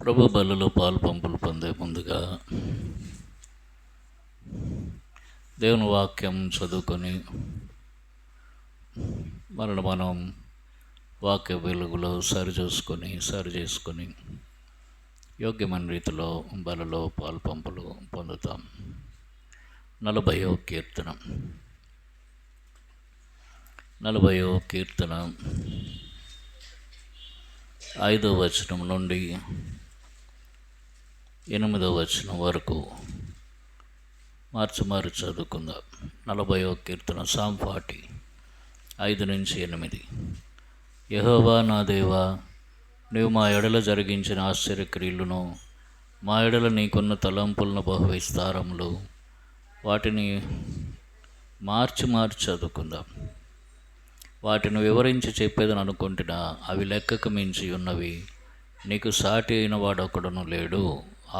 ప్రభు బలలో పాలు పంపులు పొందే ముందుగా దేవుని వాక్యం చదువుకొని మనల్ని మనం వాక్య వెలుగులో సరి చేసుకొని యోగ్యమైన రీతిలో బలలో పాలు పంపులు పొందుతాం. 40వ కీర్తన 5వ వచనం నుండి 8వ వచనం వరకు మార్చి చదువుకుందాం. 40వ కీర్తన సామ్ 40 5 నుంచి 8. యెహోవా నా దేవా, నీవు మా ఎడల జరిగించిన ఆశ్చర్యక్రియలను, మా ఎడల నీకున్న తలంపులను బహు విస్తారములు, వాటిని మార్చి చదువుకుందాం. వాటిని వివరించి చెప్పేదని అనుకుంటున్నా, అవి లెక్కకు మించి ఉన్నవి, నీకు సాటి అయిన వాడొకడును లేడు.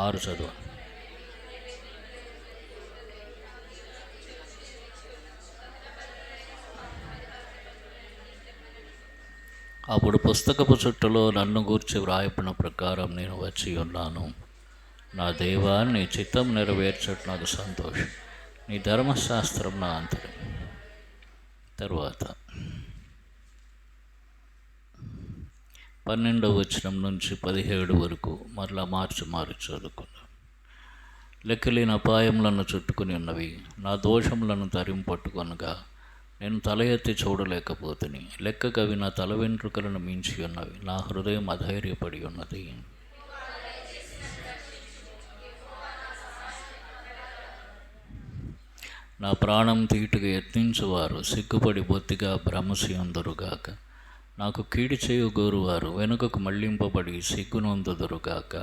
6 చదువు. అప్పుడు పుస్తకపు చుట్టలో నన్ను గూర్చి వ్రాయబడిన ప్రకారం నేను వచ్చి ఉన్నాను. నా దేవా, నీ చిత్తం నెరవేర్చడం నాకు సంతోషం, నీ ధర్మశాస్త్రం నా అంతరం. తర్వాత 12వ వచనం నుంచి 17 వరకు మరలా మార్చి చదువుకుందాం. లెక్కలేని అపాయములను చుట్టుకుని ఉన్నవి, నా దోషములను తరింపట్టుకొనగా నేను తల ఎత్తి చూడలేకపోతుని. లెక్కకవి నా తల వెంట్రుకలను మించి ఉన్నవి, నా హృదయం అధైర్యపడి ఉన్నది. నా ప్రాణం తీటుగా యత్నించువారు సిగ్గుపడి బొత్తిగా భ్రమసి ఉందరుగాక. నాకు కీడు చేయగోరువారు వెనుకకు మళ్లింపబడి సిగ్గునొందుదురుగాక.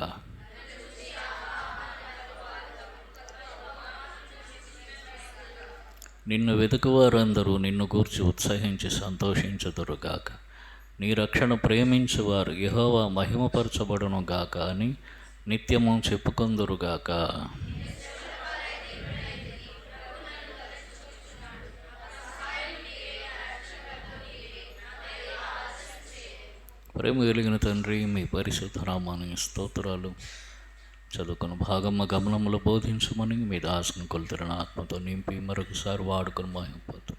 నిన్ను వెతుకువారందరూ నిన్ను గూర్చి ఉత్సహించి సంతోషించుదురుగాక. నీ రక్షణ ప్రేమించువారు యెహోవా మహిమపరచబడును గాక అని నిత్యము చెప్పుకొందురుగాక. ప్రేమ కలిగిన తండ్రి, మీ పరిశుద్ధ నామానికి స్తోత్రాలు. చదువుకున్న భాగమ్మ గమనములు బోధించమని మీ దాసుని కొలుతున్న ఆత్మతో నింపి మరొకసారి వాడుకొని మహిమపోతూ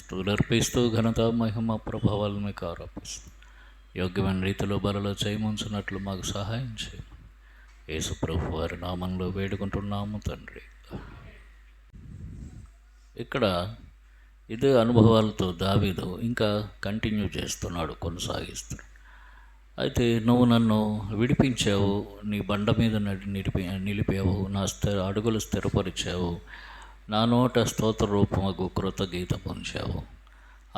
స్థూలర్పిస్తూ ఘనత మహిమ ప్రభావాలను మీకు ఆరోపిస్తూ యోగ్యమైన రీతిలో బలలో చేయముంచినట్లు మాకు సహాయం చేయము. యేసు ప్రభు వారి నామంలో వేడుకుంటున్నాము తండ్రి. ఇక్కడ ఇదే అనుభవాలతో దావీదు ఇంకా కంటిన్యూ చేస్తున్నాడు, కొనసాగిస్తున్నాడు. అయితే నువ్వు నన్ను విడిపించావు, నీ బండ మీద నిలిపావు, నా అడుగులు స్థిరపరిచావు, నా నోట స్తోత్ర రూపముకు కృతగీత పొంచావు,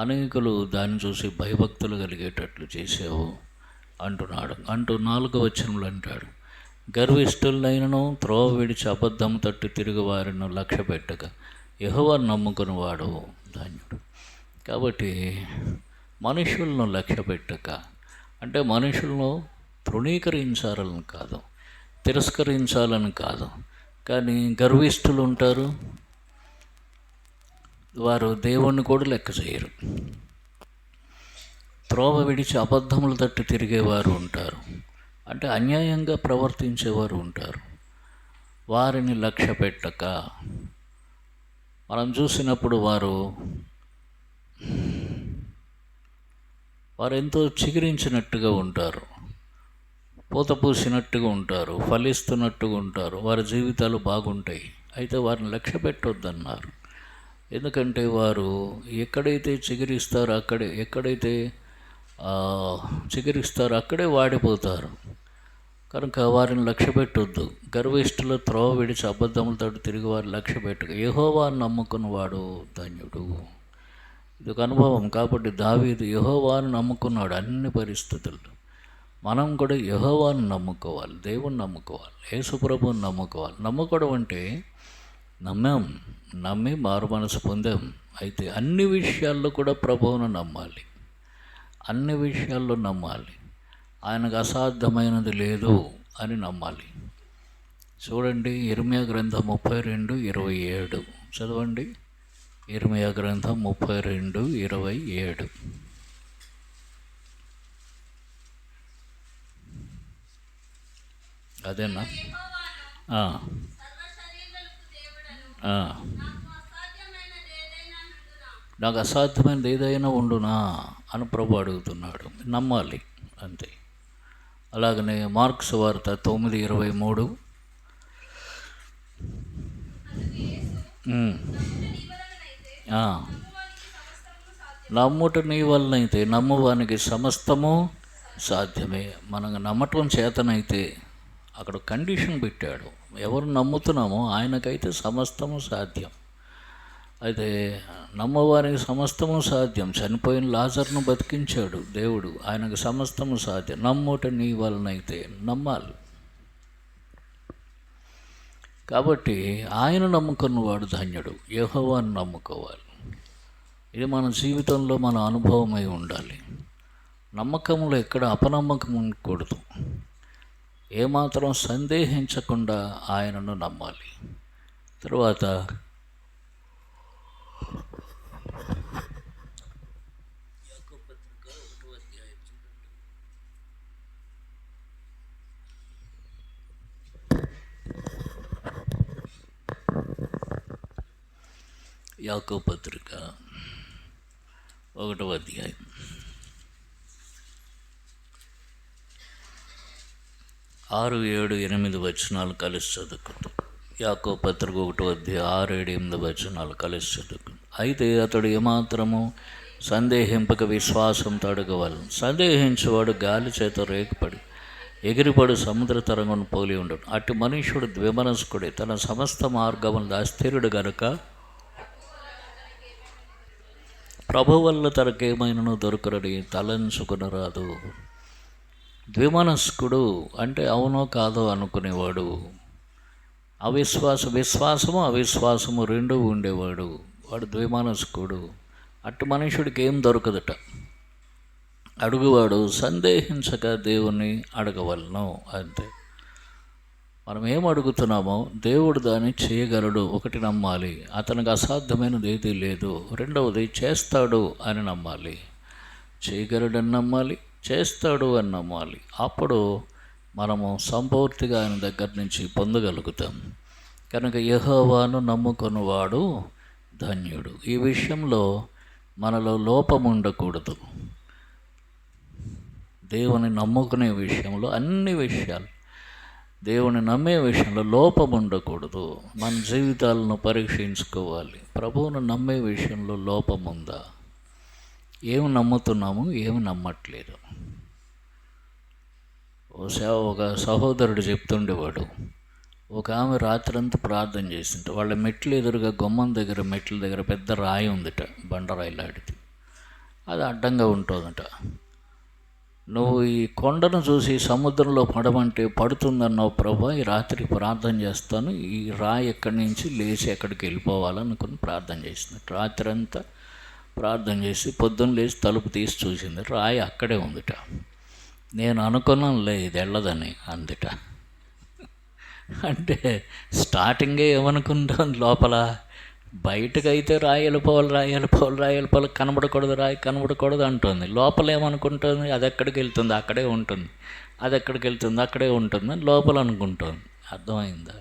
అనేకులు దాన్ని చూసి భయభక్తులు కలిగేటట్లు చేసావు అంటున్నాడు. 4వ వచనంలో అంటాడు, గర్విష్ఠులైనను త్రోవ విడిచి అబద్ధం తట్టు తిరిగి వారిని లక్ష్య పెట్టక యెహోవాను నమ్ముకుని వాడు ధన్యుడు. కాబట్టి మనుషులను లక్ష్య పెట్టక అంటే మనుషులను తృణీకరించాలని కాదు, తిరస్కరించాలని కాదు. కానీ గర్విష్ఠులు ఉంటారు, వారు దేవుణ్ణి కూడా లెక్క చేయరు. త్రోవ విడిచి అబద్ధములు తట్టు తిరిగేవారు ఉంటారు, అంటే అన్యాయంగా ప్రవర్తించేవారు ఉంటారు. వారిని లక్ష్య పెట్టక మనం చూసినప్పుడు వారు ఎంతో చిగురించినట్టుగా ఉంటారు, పూత పూసినట్టుగా ఉంటారు, ఫలిస్తున్నట్టుగా ఉంటారు, వారి జీవితాలు బాగుంటాయి. అయితే వారిని లక్ష్య పెట్టొద్దన్నారు. ఎందుకంటే వారు ఎక్కడైతే చిగురిస్తారో అక్కడే వాడిపోతారు. కనుక వారిని లక్ష్య పెట్టొద్దు. గర్విష్ఠుల త్రోవ విడిచి అబద్ధములతో తిరిగి వారు లక్ష్య పెట్టక యెహోవాను నమ్ముకుని వాడు ధన్యుడు. ఇది ఒక అనుభవం. కాబట్టి దావీదు యెహోవాను నమ్ముకున్నాడు అన్ని పరిస్థితుల్లో. మనం కూడా యెహోవాను నమ్ముకోవాలి, దేవుని నమ్ముకోవాలి, యేసు ప్రభువుని నమ్ముకోవాలి. నమ్ముకోవడం అంటే నమ్మి మారు మనసు పొందాం. అయితే అన్ని విషయాల్లో కూడా ప్రభువును నమ్మాలి, అన్ని విషయాల్లో నమ్మాలి. ఆయనకు అసాధ్యమైనది లేదు అని నమ్మాలి. చూడండి, ఇర్మీయా గ్రంథం 32:27 చదవండి. ఇర్మీయా గ్రంథం 32:27. అదేనా? ఆ, ఆ. నాకు అసాధ్యమైనది ఏదైనా ఉండునా అని ప్రభు అడుగుతున్నాడు. నమ్మాలి అంతే. అలాగనే మార్క్స్ వార్త 9:23. నమ్ముట నీ వలనైతే నమ్మువానికి సమస్తము సాధ్యమే. మనం నమ్మటం చేతనైతే అక్కడ కండిషన్ పెట్టాడు. ఎవరు నమ్ముతున్నామో ఆయనకైతే సమస్తము సాధ్యం. అయితే నమ్మవారికి సమస్తము సాధ్యం. చనిపోయిన లాజర్ను బతికించాడు దేవుడు, ఆయనకు సమస్తము సాధ్యం. నమ్ముట నీ వలనైతే నమ్మాలి. కాబట్టి ఆయన నమ్ముకున్నవాడు ధన్యుడు. యెహోవాను నమ్ముకోవాలి. ఇది మన జీవితంలో మన అనుభవమై ఉండాలి. నమ్మకంలో ఎక్కడ అపనమ్మకం ఉండకూడదు. ఏమాత్రం సందేహించకుండా ఆయనను నమ్మాలి. తర్వాత యాకోబు పత్రిక 1వ అధ్యాయం 6, 7, 8 వచనాలు కలిసి చదువుకుంటాం. యాకోబు పత్రిక 1వ అధ్యాయం 6, 7, 8 వచనాలు కలిసి చదువుకుంటాం. అయితే అతడు ఏమాత్రము సందేహింపక విశ్వాసంతో అడగవలను. సందేహించేవాడు గాలి చేత రేకుపడి ఎగిరిపడి సముద్ర తరంగం పోలి ఉండడు. అటు మనుష్యుడు ద్విమనస్కుడే, తన సమస్త మార్గములు అస్థిరుడు గనుక ప్రభు వల్ల తనకేమైనా దొరకరని తలంచుకునరాదు. ద్విమనస్కుడు అంటే అవునో కాదో అనుకునేవాడు. విశ్వాసము అవిశ్వాసము రెండూ ఉండేవాడు. వాడు ద్విమనస్కుడు. అటు మనుషుడికి ఏం దొరకదట. అడుగువాడు సందేహించక దేవుణ్ణి అడగవలను అంతే. మనం ఏం అడుగుతున్నామో దేవుడు దాన్ని చేయగలడు. ఒకటి నమ్మాలి, అతనికి అసాధ్యమైనది ఏదీ లేదు. రెండవది చేస్తాడు అని నమ్మాలి. చేయగలడని నమ్మాలి, చేస్తాడు అని నమ్మాలి. అప్పుడు మనము సంపూర్తిగా ఆయన దగ్గర నుంచి పొందగలుగుతాం. కనుక యెహోవాను నమ్ముకున్నవాడు ధన్యుడు. ఈ విషయంలో మనలో లోపం ఉండకూడదు. దేవుని నమ్ముకునే విషయంలో, అన్ని విషయాలు దేవుని నమ్మే విషయంలో లోపం ఉండకూడదు. మన జీవితాలను పరీక్షించుకోవాలి. ప్రభువును నమ్మే విషయంలో లోపం ఉందా? ఏమి నమ్ముతున్నాము, ఏమి నమ్మట్లేదు. ఒక సహోదరుడు చెప్తుండేవాడు, ఒక ఆమె రాత్రంతా ప్రార్థన చేసింట. వాళ్ళ మెట్లు ఎదురుగా గుమ్మం దగ్గర, మెట్ల దగ్గర పెద్ద రాయి ఉందిట, బండరాయి లాంటిది. అది అడ్డంగా ఉంటుందట. నువ్వు ఈ కొండను చూసి సముద్రంలో పడమంటే పడుతుందన్నావు ప్రభా, ఈ రాత్రి ప్రార్థన చేస్తాను, ఈ రాయి ఎక్కడి నుంచి లేచి ఎక్కడికి వెళ్ళిపోవాలనుకుని ప్రార్థన చేసింది. రాత్రి అంతా ప్రార్థన చేసి పొద్దున్న లేచి తలుపు తీసి చూసింది, రాయి అక్కడే ఉందిట. నేను అనుకున్నానులే ఇది వెళ్ళదని అందుట. అంటే స్టార్టింగే ఏమనుకుంటాను లోపల, బయటకైతే రాయి వెళ్ళిపోవాలి కనబడకూడదు అంటుంది. లోపల ఏమనుకుంటుంది, అది ఎక్కడికి వెళ్తుంది అక్కడే ఉంటుంది, అది ఎక్కడికి వెళ్తుంది అక్కడే ఉంటుంది అని లోపల అనుకుంటుంది. అర్థమైందా?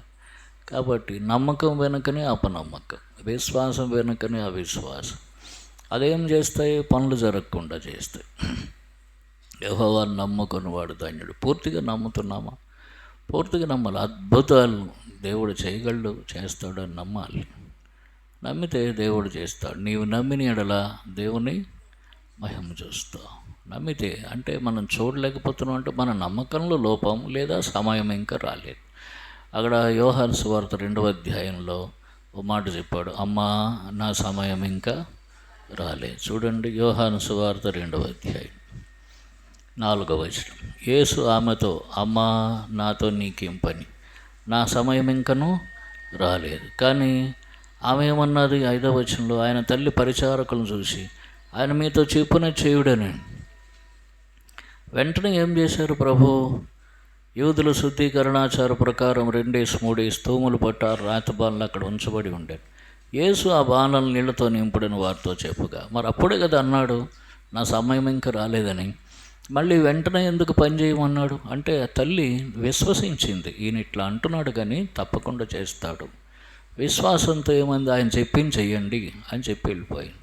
కాబట్టి నమ్మకం వెనుకనే అపనమ్మకం, విశ్వాసం వెనుకనే అవిశ్వాసం. అదేం చేస్తాయి? పనులు జరగకుండా చేస్తాయి. యెహోవాను నమ్ముకున్నవాడు ధన్యుడు. పూర్తిగా నమ్ముతున్నామా? పూర్తిగా నమ్మాలి. అద్భుతాలు దేవుడు చేయగలడు, చేస్తాడు అని నమ్మాలి. నమ్మితే దేవుడు చేస్తాడు. నీవు నమ్మిన ఎడల దేవుని మహిమ చూస్తావు. నమ్మితే అంటే మనం చూడలేకపోతున్నాం అంటే మన నమ్మకంలో లోపం, లేదా సమయం ఇంకా రాలేదు. అక్కడ యోహాను సువార్త 2వ అధ్యాయంలో ఓ మాట చెప్పాడు, అమ్మా నా సమయం ఇంకా రాలేదు. చూడండి, యోహాను సువార్త 2వ అధ్యాయం 4వ వచనం. యేసు ఆమెతో, అమ్మా నాతో నీకేం పని, నా సమయం ఇంకనూ రాలేదు. కానీ ఆమె ఏమన్నది? 5వ వచనంలో, ఆయన తల్లి పరిచారకులను చూసి, ఆయన మీతో చెప్పున చేయుడని. వెంటనే ఏం చేశారు ప్రభు? యూదుల శుద్ధీకరణాచార ప్రకారం 2-3 స్తూములు పట్టారు రాతి బాణలు అక్కడ ఉంచబడి ఉండేది. యేసు ఆ బాణలను నీళ్లతో నింపుడని వారితో చెప్పుగా. మరి అప్పుడే కదా అన్నాడు నా సమయం ఇంకా రాలేదని. మళ్ళీ వెంటనే ఎందుకు పని చేయమన్నాడు అంటే తల్లి విశ్వసించింది, ఈయన ఇట్లా అంటున్నాడు కానీ తప్పకుండా చేస్తాడు. విశ్వాసంతో ఏమంది, ఆయన చెప్పింది చెయ్యండి అని చెప్పి వెళ్ళిపోయింది.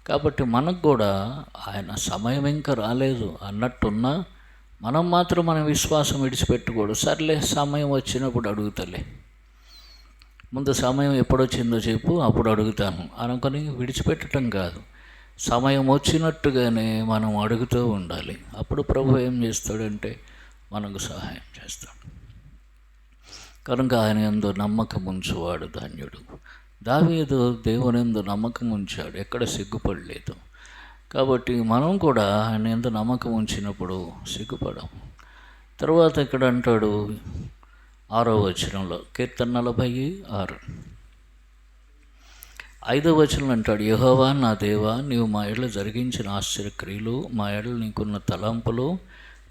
కాబట్టి మనకు కూడా ఆయన సమయం ఇంకా రాలేదు అన్నట్టున్నా మనం మాత్రం మన విశ్వాసం విడిచిపెట్టకూడదు. సర్లే సమయం వచ్చినప్పుడు అడుగుతలే, ముందు సమయం ఎప్పుడొచ్చిందో చెప్పు అప్పుడు అడుగుతాను అనుకొని విడిచిపెట్టడం కాదు. సమయం వచ్చినట్టుగానే మనం అడుగుతూ ఉండాలి. అప్పుడు ప్రభు ఏం చేస్తాడంటే మనకు సహాయం చేస్తాడు. కనుక ఆయన యందు నమ్మకం ఉంచువాడు ధన్యుడు. దావీదు దేవుని యందు నమ్మకం ఉంచాడు, ఎక్కడ సిగ్గుపడలేదు. కాబట్టి మనం కూడా ఆయన యందు నమ్మకం ఉంచినప్పుడు సిగ్గుపడం. తర్వాత ఇక్కడ అంటాడు 6వ వచనంలో, కీర్తన 46 5వ వచనం అంటాడు, యెహోవా నా దేవా, నీవు మా ఎడల జరిగించిన ఆశ్చర్యక్రియలు, మా ఎడల నీకున్న తలంపులు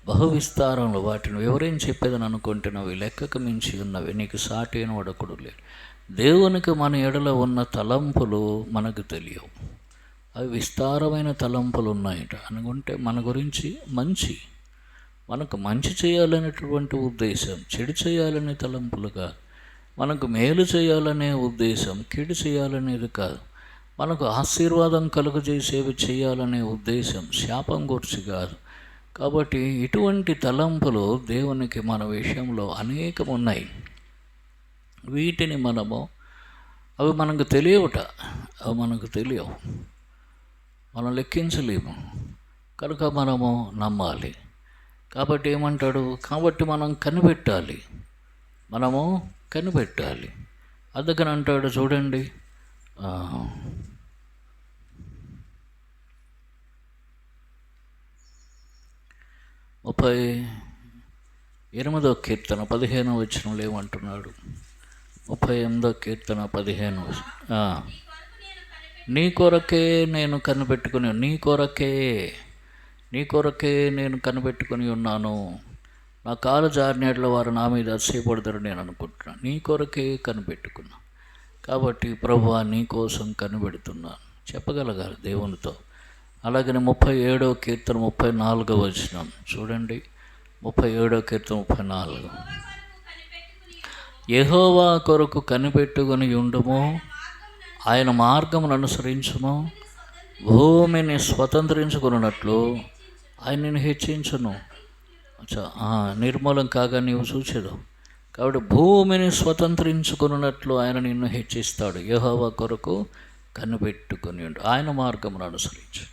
బహు విస్తారంలో, వాటిని వివరించి చెప్పేదని అనుకుంటున్నవి లెక్కకు మించి ఉన్నవి, నీకు సాటి అయిన వాడొకడు లేడు. దేవునికి మన ఎడల ఉన్న తలంపులు మనకు తెలియవు, అవి విస్తారమైన తలంపులు ఉన్నాయట. అనుకుంటే మన గురించి మనకు మంచి చేయాలనేటువంటి ఉద్దేశం, చెడు చేయాలనే తలంపులు కాదు. మనకు మేలు చేయాలనే ఉద్దేశం, కీడు చేయాలనేది కాదు. మనకు ఆశీర్వాదం కలుగజేసేవి చేయాలనే ఉద్దేశం, శాపం గురించి కాదు. కాబట్టి ఇటువంటి తలంపులు దేవునికి మన విషయంలో అనేకం ఉన్నాయి. వీటిని అవి మనకు తెలియవుట, అవి మనకు తెలియవు, మనం లెక్కించలేము. కనుక మనము నమ్మాలి. కాబట్టి ఏమంటాడు, కాబట్టి మనం కనిపెట్టాలి, అందుకని అంటాడు చూడండి 38వ కీర్తన 15వ వచనంలో ఏమంటున్నాడు? 38వ కీర్తన 15వ నీ కొరకే నేను కనిపెట్టుకుని ఉన్నాను. నా కాలు జారినట్ల వారు నా మీద అతిశయపడతారు నేను అనుకుంటున్నాను. నీ కొరకే కనిపెట్టుకున్నా. కాబట్టి ప్రభువా నీ కోసం కనిపెడుతున్నాను చెప్పగలగాలి దేవునితో. అలాగనే 37వ కీర్తన 34వ వచనం చూడండి. 37వ కీర్తన 34, యెహోవా కొరకు కనిపెట్టుకుని ఉండుము, ఆయన మార్గమును అనుసరించుము, భూమిని స్వతంత్రించుకున్నట్లు ఆయన నిన్ను హెచ్చించును. నిర్మూలం కాగా నీవు చూచెదు. కాబట్టి భూమిని స్వతంత్రించుకున్నట్లు ఆయన నిన్ను హెచ్చిస్తాడు. యెహోవా కొరకు కనిపెట్టుకుని ఉండు, ఆయన మార్గమును అనుసరించు.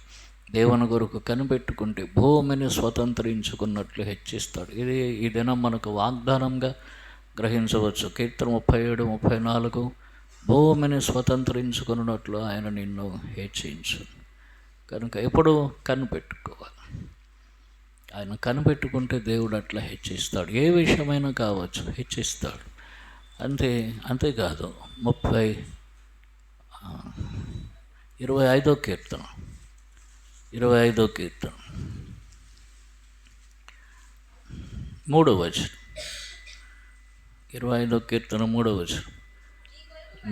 దేవుని కొరకు కనిపెట్టుకుంటే భూమిని స్వతంత్రించుకున్నట్లు హెచ్చిస్తాడు. ఇది ఈ దినం మనకు వాగ్దానంగా గ్రహించవచ్చు. కీర్తన 37, 34, భూమిని స్వతంత్రించుకున్నట్లు ఆయన నిన్ను హెచ్చించు. కనుక ఎప్పుడు కనిపెట్టుకోవాలి. ఆయన కనిపెట్టుకుంటే దేవుడు అట్లా హెచ్చిస్తాడు. ఏ విషయమైనా కావచ్చు హెచ్చిస్తాడు. అంతేకాదు 25వ కీర్తన 3వ వచనం, 25వ కీర్తన 3వ వచనం,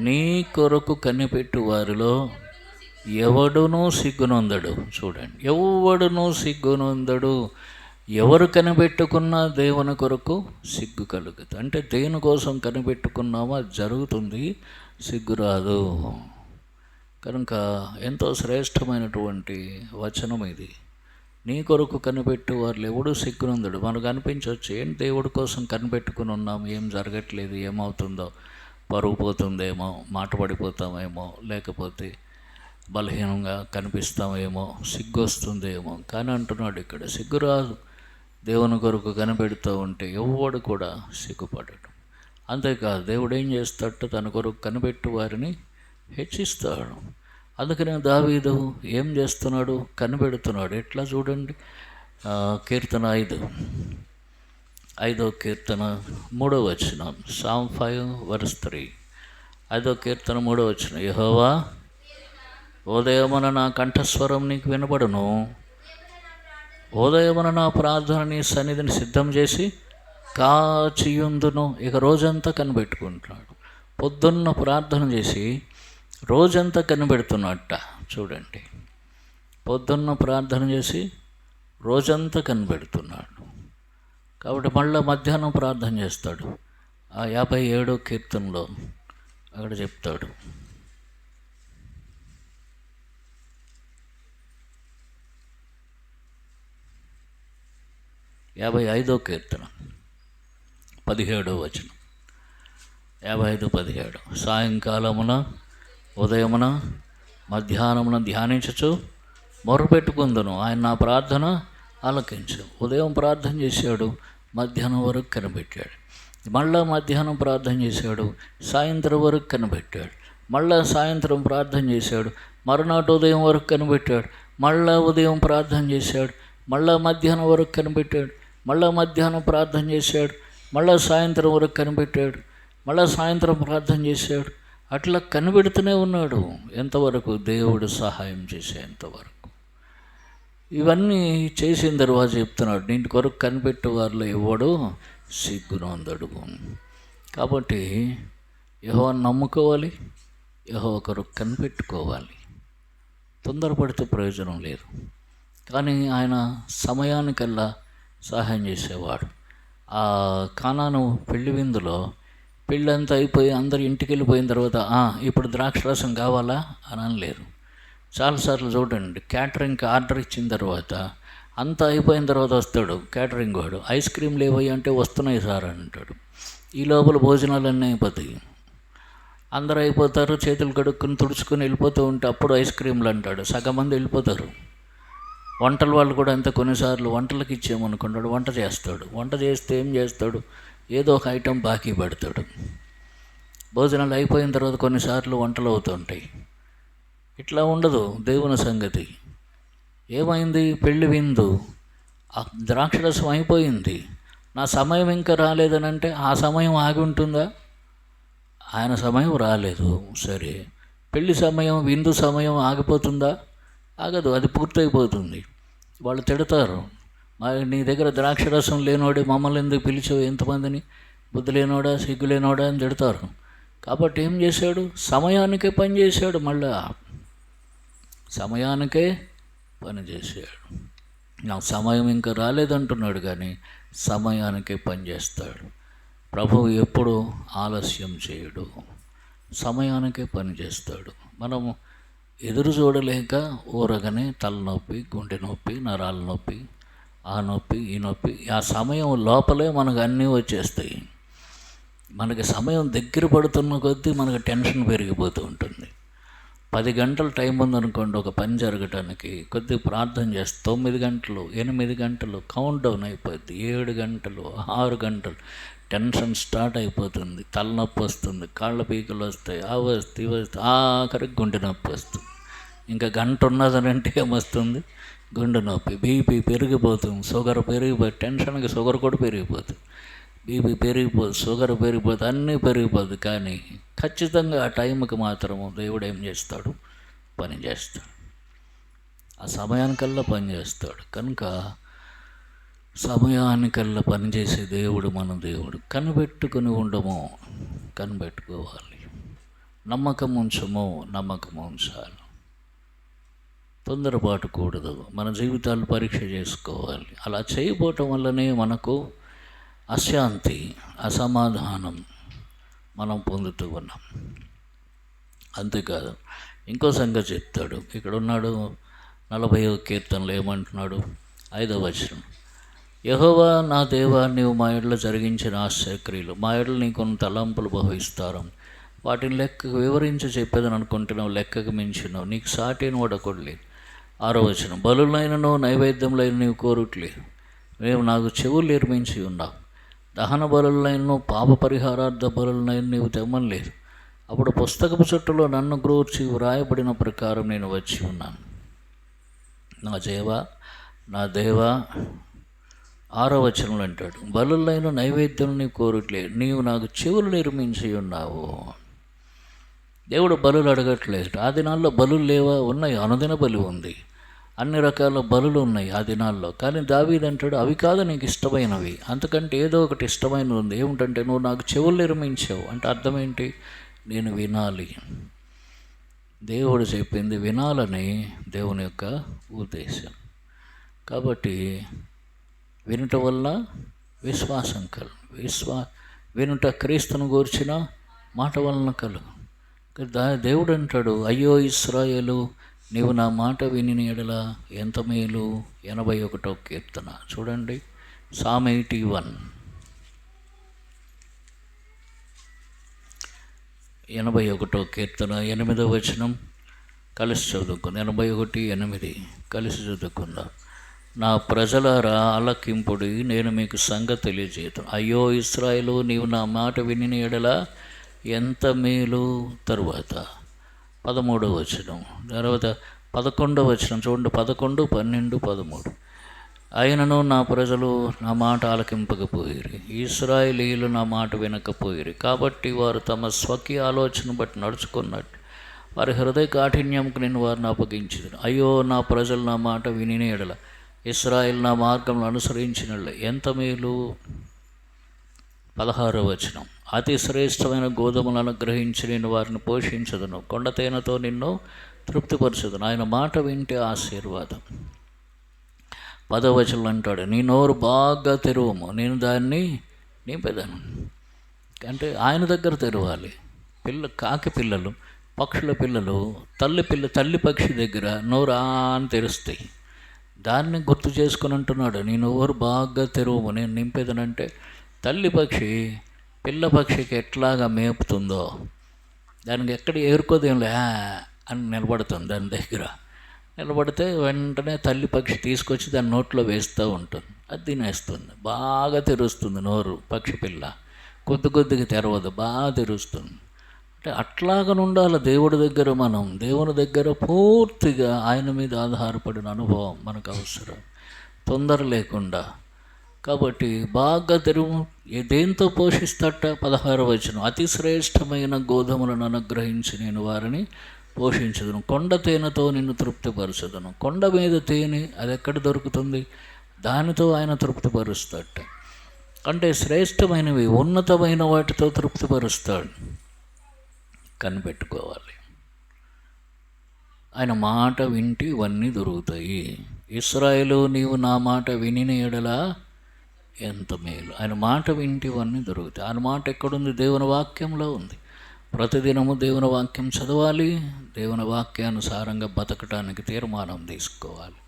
నీ కొరకు కనిపెట్టు వారిలో ఎవడునూ సిగ్గునొందడు. చూడండి, ఎవడునూ సిగ్గునొందడు. ఎవరు కనిపెట్టుకున్నా దేవుని కొరకు సిగ్గు కలుగుతుంది. అంటే దేని కోసం కనిపెట్టుకున్నామో అది జరుగుతుంది, సిగ్గు రాదు. కనుక ఎంతో శ్రేష్టమైనటువంటి వచనం ఇది. నీ కొరకు కనిపెట్టు వారు ఎవడు సిగ్గునందుడు. మనకు అనిపించవచ్చు, ఏం దేవుడి కోసం కనిపెట్టుకుని ఉన్నాం, ఏం జరగట్లేదు, ఏమవుతుందో, పరుగు పోతుందేమో, మాట పడిపోతామేమో, లేకపోతే బలహీనంగా కనిపిస్తామేమో, సిగ్గు వస్తుందేమో. కానీ అంటున్నాడు ఇక్కడ సిగ్గు రాదు. దేవుని కొరకు కనిపెడుతూ ఉంటే ఎవడు కూడా సిగ్గుపడడు. అంతేకాదు దేవుడు ఏం చేస్తాడో తన కొరకు కనిపెట్టు వారిని హెచ్చిస్తాడు. అందుకనే దావీదు ఏం చేస్తున్నాడు, కనిపెడుతున్నాడు. ఎట్లా చూడండి, కీర్తన 5వ కీర్తన 3వ వచనం, Psalm 5:3, 5వ కీర్తన 3వ వచనం, యెహోవా ఉదయమున నా కంఠస్వరం నీకు వినబడును, ఉదయమున నా ప్రార్థన నీ సన్నిధిని సిద్ధం చేసి కాచియుందును. ఇక రోజంతా కనిపెట్టుకుంటున్నాడు. పొద్దున్న ప్రార్థన చేసి రోజంతా కనిపెడుతున్నట్ట. చూడండి, పొద్దున్న ప్రార్థన చేసి రోజంతా కనిపెడుతున్నాడు. కాబట్టి మళ్ళీ మధ్యాహ్నం ప్రార్థన చేస్తాడు. ఆ 57వ కీర్తనలో అక్కడ చెప్తాడు, 55వ కీర్తన 17వ వచనం, 55:17 సాయంకాలమున ఉదయమున మధ్యాహ్నమున ధ్యానించుచు మొరపెట్టుకుందును, ఆయన నా ప్రార్థన ఆలకించు. ఉదయం ప్రార్థన చేశాడు, మధ్యాహ్నం వరకు కనిపెట్టాడు. మళ్ళా మధ్యాహ్నం ప్రార్థన చేశాడు, సాయంత్రం వరకు కనిపెట్టాడు. మళ్ళా సాయంత్రం ప్రార్థన చేశాడు, మరునాటి ఉదయం వరకు కనిపెట్టాడు. మళ్ళా ఉదయం ప్రార్థన చేశాడు, మళ్ళా మధ్యాహ్నం వరకు కనిపెట్టాడు. మళ్ళా మధ్యాహ్నం ప్రార్థన చేశాడు, మళ్ళా సాయంత్రం వరకు కనిపెట్టాడు. మళ్ళా సాయంత్రం ప్రార్థన చేశాడు. అట్లా కనిపెడుతూనే ఉన్నాడు. ఎంతవరకు? దేవుడు సహాయం చేసేంతవరకు. ఇవన్నీ చేసిన తర్వాత చెప్తున్నాడు, నీటి కొరకు కనిపెట్టే వారిలో ఎవడు సిగ్గునందడు. కాబట్టి యెహోవాను నమ్ముకోవాలి, యెహోవా కొరకు కనిపెట్టుకోవాలి. తొందరపడితే ప్రయోజనం లేదు. కానీ ఆయన సమయానికల్లా సహాయం చేసేవాడు. ఆ కానాను పెళ్లి విందులో పెళ్ళంతా అయిపోయి అందరు ఇంటికి వెళ్ళిపోయిన తర్వాత ఇప్పుడు ద్రాక్షరసం కావాలా అని అనలేరు. చాలాసార్లు చూడండి, క్యాటరింగ్కి ఆర్డర్ ఇచ్చిన తర్వాత అంతా అయిపోయిన తర్వాత వస్తాడు క్యాటరింగ్ వాడు, ఐస్ క్రీమ్లు ఏవయ్యి అంటే వస్తున్నాయి సార్ అంటాడు. ఈ లోపల భోజనాలన్నీ అయిపోతాయి. అందరూ అయిపోతారు, చేతులు కడుక్కుని తుడుచుకొని వెళ్ళిపోతూ ఉంటే అప్పుడు ఐస్ క్రీమ్లు అంటాడు. సగం మంది వెళ్ళిపోతారు. వంటల వాళ్ళు కూడా అంతే. కొన్నిసార్లు వంటలకు ఇచ్చేయమనుకుంటాడు, వంట చేస్తాడు. వంట చేస్తే ఏం చేస్తాడు, ఏదో ఒక ఐటెం బాకీ పెడతాడు. భోజనాలు అయిపోయిన తర్వాత కొన్నిసార్లు వంటలు అవుతుంటాయి. ఇట్లా ఉండదు దేవుని సంగతి. ఏమైంది? పెళ్లి విందు, ఆ ద్రాక్షరసం అయిపోయింది, నా సమయం ఇంకా రాలేదని అంటే ఆ సమయం ఆగి ఉంటుందా? ఆయన సమయం రాలేదు, సరే. పెళ్లి సమయం, విందు సమయం ఆగిపోతుందా? ఆగదు, అది పూర్తయిపోతుంది. వాళ్ళు తిడతారు, మరి నీ దగ్గర ద్రాక్షరసం లేనోడే మమ్మల్ని ఎందుకు పిలిచావు, ఎంతమందిని, బుద్ధి లేనోడా, సిగ్గు లేనోడా అని తిడతారు. కాబట్టి ఏం చేశాడు? సమయానికే పని చేశాడు. మళ్ళా సమయానికే పని చేశాడు. నాకు సమయం ఇంకా రాలేదంటున్నాడు, కానీ సమయానికే పని చేస్తాడు. ప్రభువు ఎప్పుడు ఆలస్యం చేయడు, సమయానికే పని చేస్తాడు. మనము ఎదురు చూడలేక ఊరగానే తలనొప్పి, గుండె నొప్పి, నరాల నొప్పి, ఆ నొప్పి, ఈ నొప్పి, ఆ సమయం లోపలే మనకు అన్నీ వచ్చేస్తాయి. మనకి సమయం దగ్గర పడుతున్న కొద్దీ మనకు టెన్షన్ పెరిగిపోతూ ఉంటుంది. 10 గంటలు టైం ఉందనుకోండి ఒక పని జరగటానికి, కొద్దిగా ప్రార్థన చేస్తే 9 గంటలు, 8 గంటలు కౌంట్ డౌన్ అయిపోద్ది. 7 గంటలు, 6 గంటలు టెన్షన్ స్టార్ట్ అయిపోతుంది. తలనొప్పి వస్తుంది, కాళ్ళ పీకలు వస్తాయి, ఆ వస్తాయి, ఇవి వస్తాయి, ఆఖరికి గుండె నొప్పి వస్తుంది. ఇంకా గంట ఉన్నదనంటే ఏమొస్తుంది? గుండె నొప్పి. బీపీ పెరిగిపోతుంది, షుగర్ పెరిగిపోయి, టెన్షన్కి షుగర్ కూడా పెరిగిపోతుంది, బీపీ పెరిగిపోతుంది, షుగర్ పెరిగిపోతుంది, అన్నీ పెరిగిపోతుంది. కానీ ఖచ్చితంగా ఆ టైంకి మాత్రము దేవుడు ఏం చేస్తాడు? పని చేస్తాడు. ఆ సమయానికల్లా పని చేస్తాడు. కనుక సమయానికల్లా పనిచేసే దేవుడు మన దేవుడు. కనిపెట్టుకుని ఉండము, కనిపెట్టుకోవాలి. నమ్మకం ఉంచము, నమ్మకం ఉంచాలి. తొందరపాటు కూడదు. మన జీవితాలు పరీక్ష చేసుకోవాలి. అలా చేయకపోవటం వల్లనే మనకు అశాంతి, అసమాధానం మనం పొందుతూ ఉన్నాం. అంతేకాదు, ఇంకో సంగతి చెప్తాడు. ఇక్కడ ఉన్నాడు 40వ కీర్తనలో ఏమంటున్నాడు? 5వ వచనం, యెహోవా నా దేవా, నీవు మా ఎడల జరిగించిన ఆశ్చర్యక్రియలు, మా ఎడల నీకు తలంపులు భావిస్తారు, వాటిని లెక్కకు వివరించి చెప్పేదని అనుకుంటున్నావు, లెక్కకు మించినావు, నీకు సాటిన వాడొకడు లేదు. 6వ వచనం, బలులైనను నైవేద్యములైన నీవు కోరుట్లేదు, మేము నాకు చెవులు నిర్మించి ఉన్నావు, దహన బలులైనను పాప పరిహారార్థ బలులైన నీవు తెమ్మలేదు. అప్పుడు పుస్తకపు చుట్టలో నన్ను గురించి వ్రాయబడిన ప్రకారం నేను వచ్చి ఉన్నాను. నా దేవా, నా దేవా, 6వ వచనంలో అంటాడు, బలులైన నైవేద్యం నీవు కోరుట్లేదు, నీవు నాకు చెవులు నిర్మించి ఉన్నావు. దేవుడు బలులు అడగట్లేదు. ఆ దినాల్లో బలులు లేవా? ఉన్నాయి. అనుదిన బలి ఉంది, అన్ని రకాల బలులు ఉన్నాయి ఆ దినాల్లో. కానీ దావీదు అంటాడు, అవి కాదు నీకు ఇష్టమైనవి, అంతకంటే ఏదో ఒకటి ఇష్టమైనది ఉంది. ఏమిటంటే నువ్వు నాకు చెవులు నిర్మించావు. అంటే అర్థం ఏంటి? నేను వినాలి. దేవుడు చెప్పింది వినాలని దేవుని యొక్క ఉద్దేశం. కాబట్టి వినుట వల్ల విశ్వాసం కలుగు. వినుట క్రీస్తును గూర్చిన మాట వలన కలుగు. దేవుడు అంటాడు, అయ్యో ఇశ్రాయేలు, నీవు నా మాట విని ఎడల ఎంత మేలు. 81వ కీర్తన చూడండి, Psalm 81, 81వ కీర్తన 8వ వచనం కలిసి చదువుకుందాం. 81:8 కలిసి చదువుకుందాం. నా ప్రజలారా ఆలకింపుడి, నేను మీకు సంగతి తెలియజేయను. అయ్యో ఇశ్రాయేలు, నీవు నా మాట విని ఎడల ఎంత మేలు. తరువాత 13వ వచనం, తర్వాత 11వ వచనం చూడండి, 11, 12, 13. అయినను నా ప్రజలు నా మాట ఆలకింపకపోయిరి, ఇశ్రాయేలీయులు నా మాట వినకపోయిరి. కాబట్టి వారు తమ స్వకీయ ఆలోచన బట్టి నడుచుకున్నట్టు వారి హృదయ కాఠిన్యంకు నేను వారిని అప్పగించింది. అయ్యో నా ప్రజలు నా మాట విని ఎడల, ఇశ్రాయేలు నా మార్గంలో అనుసరించిన ఎంత మేలు. 16వ వచనం, అతి శ్రేష్టమైన గోధుమలను అనుగ్రహించి నేను వారిని పోషించదును, కొండ తేనెతో నిన్ను తృప్తిపరచదును. ఆయన మాట వింటే ఆశీర్వాదం. 10వ వచనం అంటాడు, నీ నోరు బాగా తెరువము, నేను దాన్ని నింపేదాను. అంటే ఆయన దగ్గర తెరవాలి. కాకి పిల్లలు, పక్షుల పిల్లలు తల్లి పక్షి దగ్గర నోరు అని తెరుస్తాయి. దాన్ని గుర్తు చేసుకుని అంటున్నాడు, నీ నోరు బాగా తెరువము, నేను నింపేదనంటే తల్లి పక్షి పిల్ల పక్షికి ఎట్లాగా మేపుతుందో దానికి ఎక్కడ ఏరుకోదేంలే అని నిలబడుతుంది. దాని దగ్గర నిలబడితే వెంటనే తల్లి పక్షి తీసుకొచ్చి దాని నోట్లో వేస్తూ ఉంటుంది, అది తినేస్తుంది. బాగా తెరుస్తుంది నోరు పక్షి పిల్ల, కొద్దిగా తెరవదు, బాగా తెరుస్తుంది. అంటే అట్లాగనే ఉండాలి దేవుడి దగ్గర. మనం దేవుని దగ్గర పూర్తిగా ఆయన మీద ఆధారపడిన అనుభవం మనకు అవసరం, తొందర లేకుండా. కాబట్టి బాగా తెరువు. దేంతో పోషిస్తట? 16వ వచనం, అతి శ్రేష్టమైన గోధుమలను అనుగ్రహించి నేను వారిని పోషించదును, కొండ తేనెతో నిన్ను తృప్తిపరచదును. కొండ మీద తేనె అది ఎక్కడ దొరుకుతుంది? దానితో ఆయన తృప్తిపరుస్తాట. అంటే శ్రేష్టమైనవి, ఉన్నతమైన వాటితో తృప్తిపరుస్తాడు. కనిపెట్టుకోవాలి. ఆయన మాట వింటే ఇవన్నీ దొరుకుతాయి. ఇశ్రాయేలు, నీవు నా మాట వినిన ఎడల ఎంత మేలు. ఆయన మాట వింటే ఇవన్నీ దొరుకుతాయి. ఆయన మాట ఎక్కడుంది? దేవుని వాక్యంలో ఉంది. ప్రతిదినము దేవుని వాక్యం చదవాలి, దేవుని వాక్యానుసారంగా బతకటానికి తీర్మానం తీసుకోవాలి.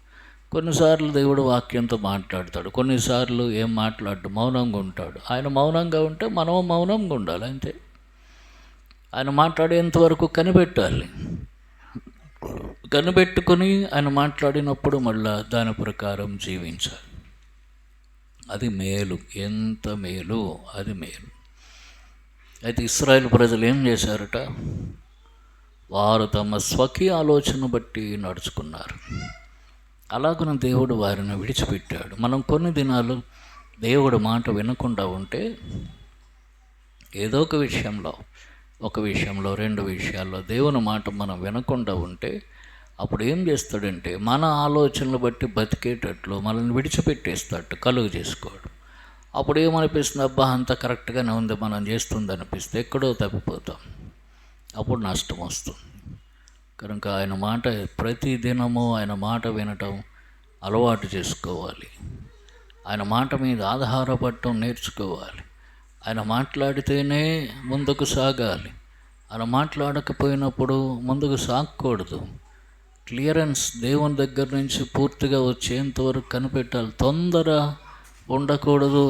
కొన్నిసార్లు దేవుడు వాక్యంతో మాట్లాడతాడు, కొన్నిసార్లు ఏం మాట్లాడు, మౌనంగా ఉంటాడు. ఆయన మౌనంగా ఉంటే మనం మౌనంగా ఉండాలి అంతే. ఆయన మాట్లాడేంతవరకు కనిపెట్టాలి. కనిపెట్టుకొని ఆయన మాట్లాడినప్పుడు మళ్ళా దాని ప్రకారం జీవించాలి. అది మేలు, ఎంత మేలు, అది మేలు. అయితే ఇశ్రాయేల్ ప్రజలు ఏం చేశారట? వారు తమ స్వకీయ ఆలోచన బట్టి నడుచుకున్నారు. అలాగనే దేవుడు వారిని విడిచిపెట్టాడు. మనం కొన్ని దినాలు దేవుడు మాట వినకుండా ఉంటే, ఏదో ఒక విషయంలో 2 విషయాల్లో దేవుని మాట మనం వినకుండా ఉంటే, అప్పుడు ఏం చేస్తాడంటే మన ఆలోచనలు బట్టి బతికేటట్లు మనల్ని విడిచిపెట్టేస్తాడు, కలుగు చేసుకోడు. అప్పుడు ఏమనిపిస్తుంది? అబ్బా అంత కరెక్ట్గానే ఉంది, మనం చేస్తుంది అనిపిస్తే ఎక్కడో తప్పిపోతాం, అప్పుడు నష్టం వస్తుంది. కనుక ఆయన మాట ప్రతి దినము ఆయన మాట వినటం అలవాటు చేసుకోవాలి. ఆయన మాట మీద ఆధారపడటం నేర్చుకోవాలి. ఆయన మాట్లాడితేనే ముందుకు సాగాలి. ఆయన మాట్లాడకపోయినప్పుడు ముందుకు సాగకూడదు. క్లియరెన్స్ దేవుని దగ్గర నుంచి పూర్తిగా వచ్చేంతవరకు కనిపెట్టాలి. తొందర ఉండకూడదు.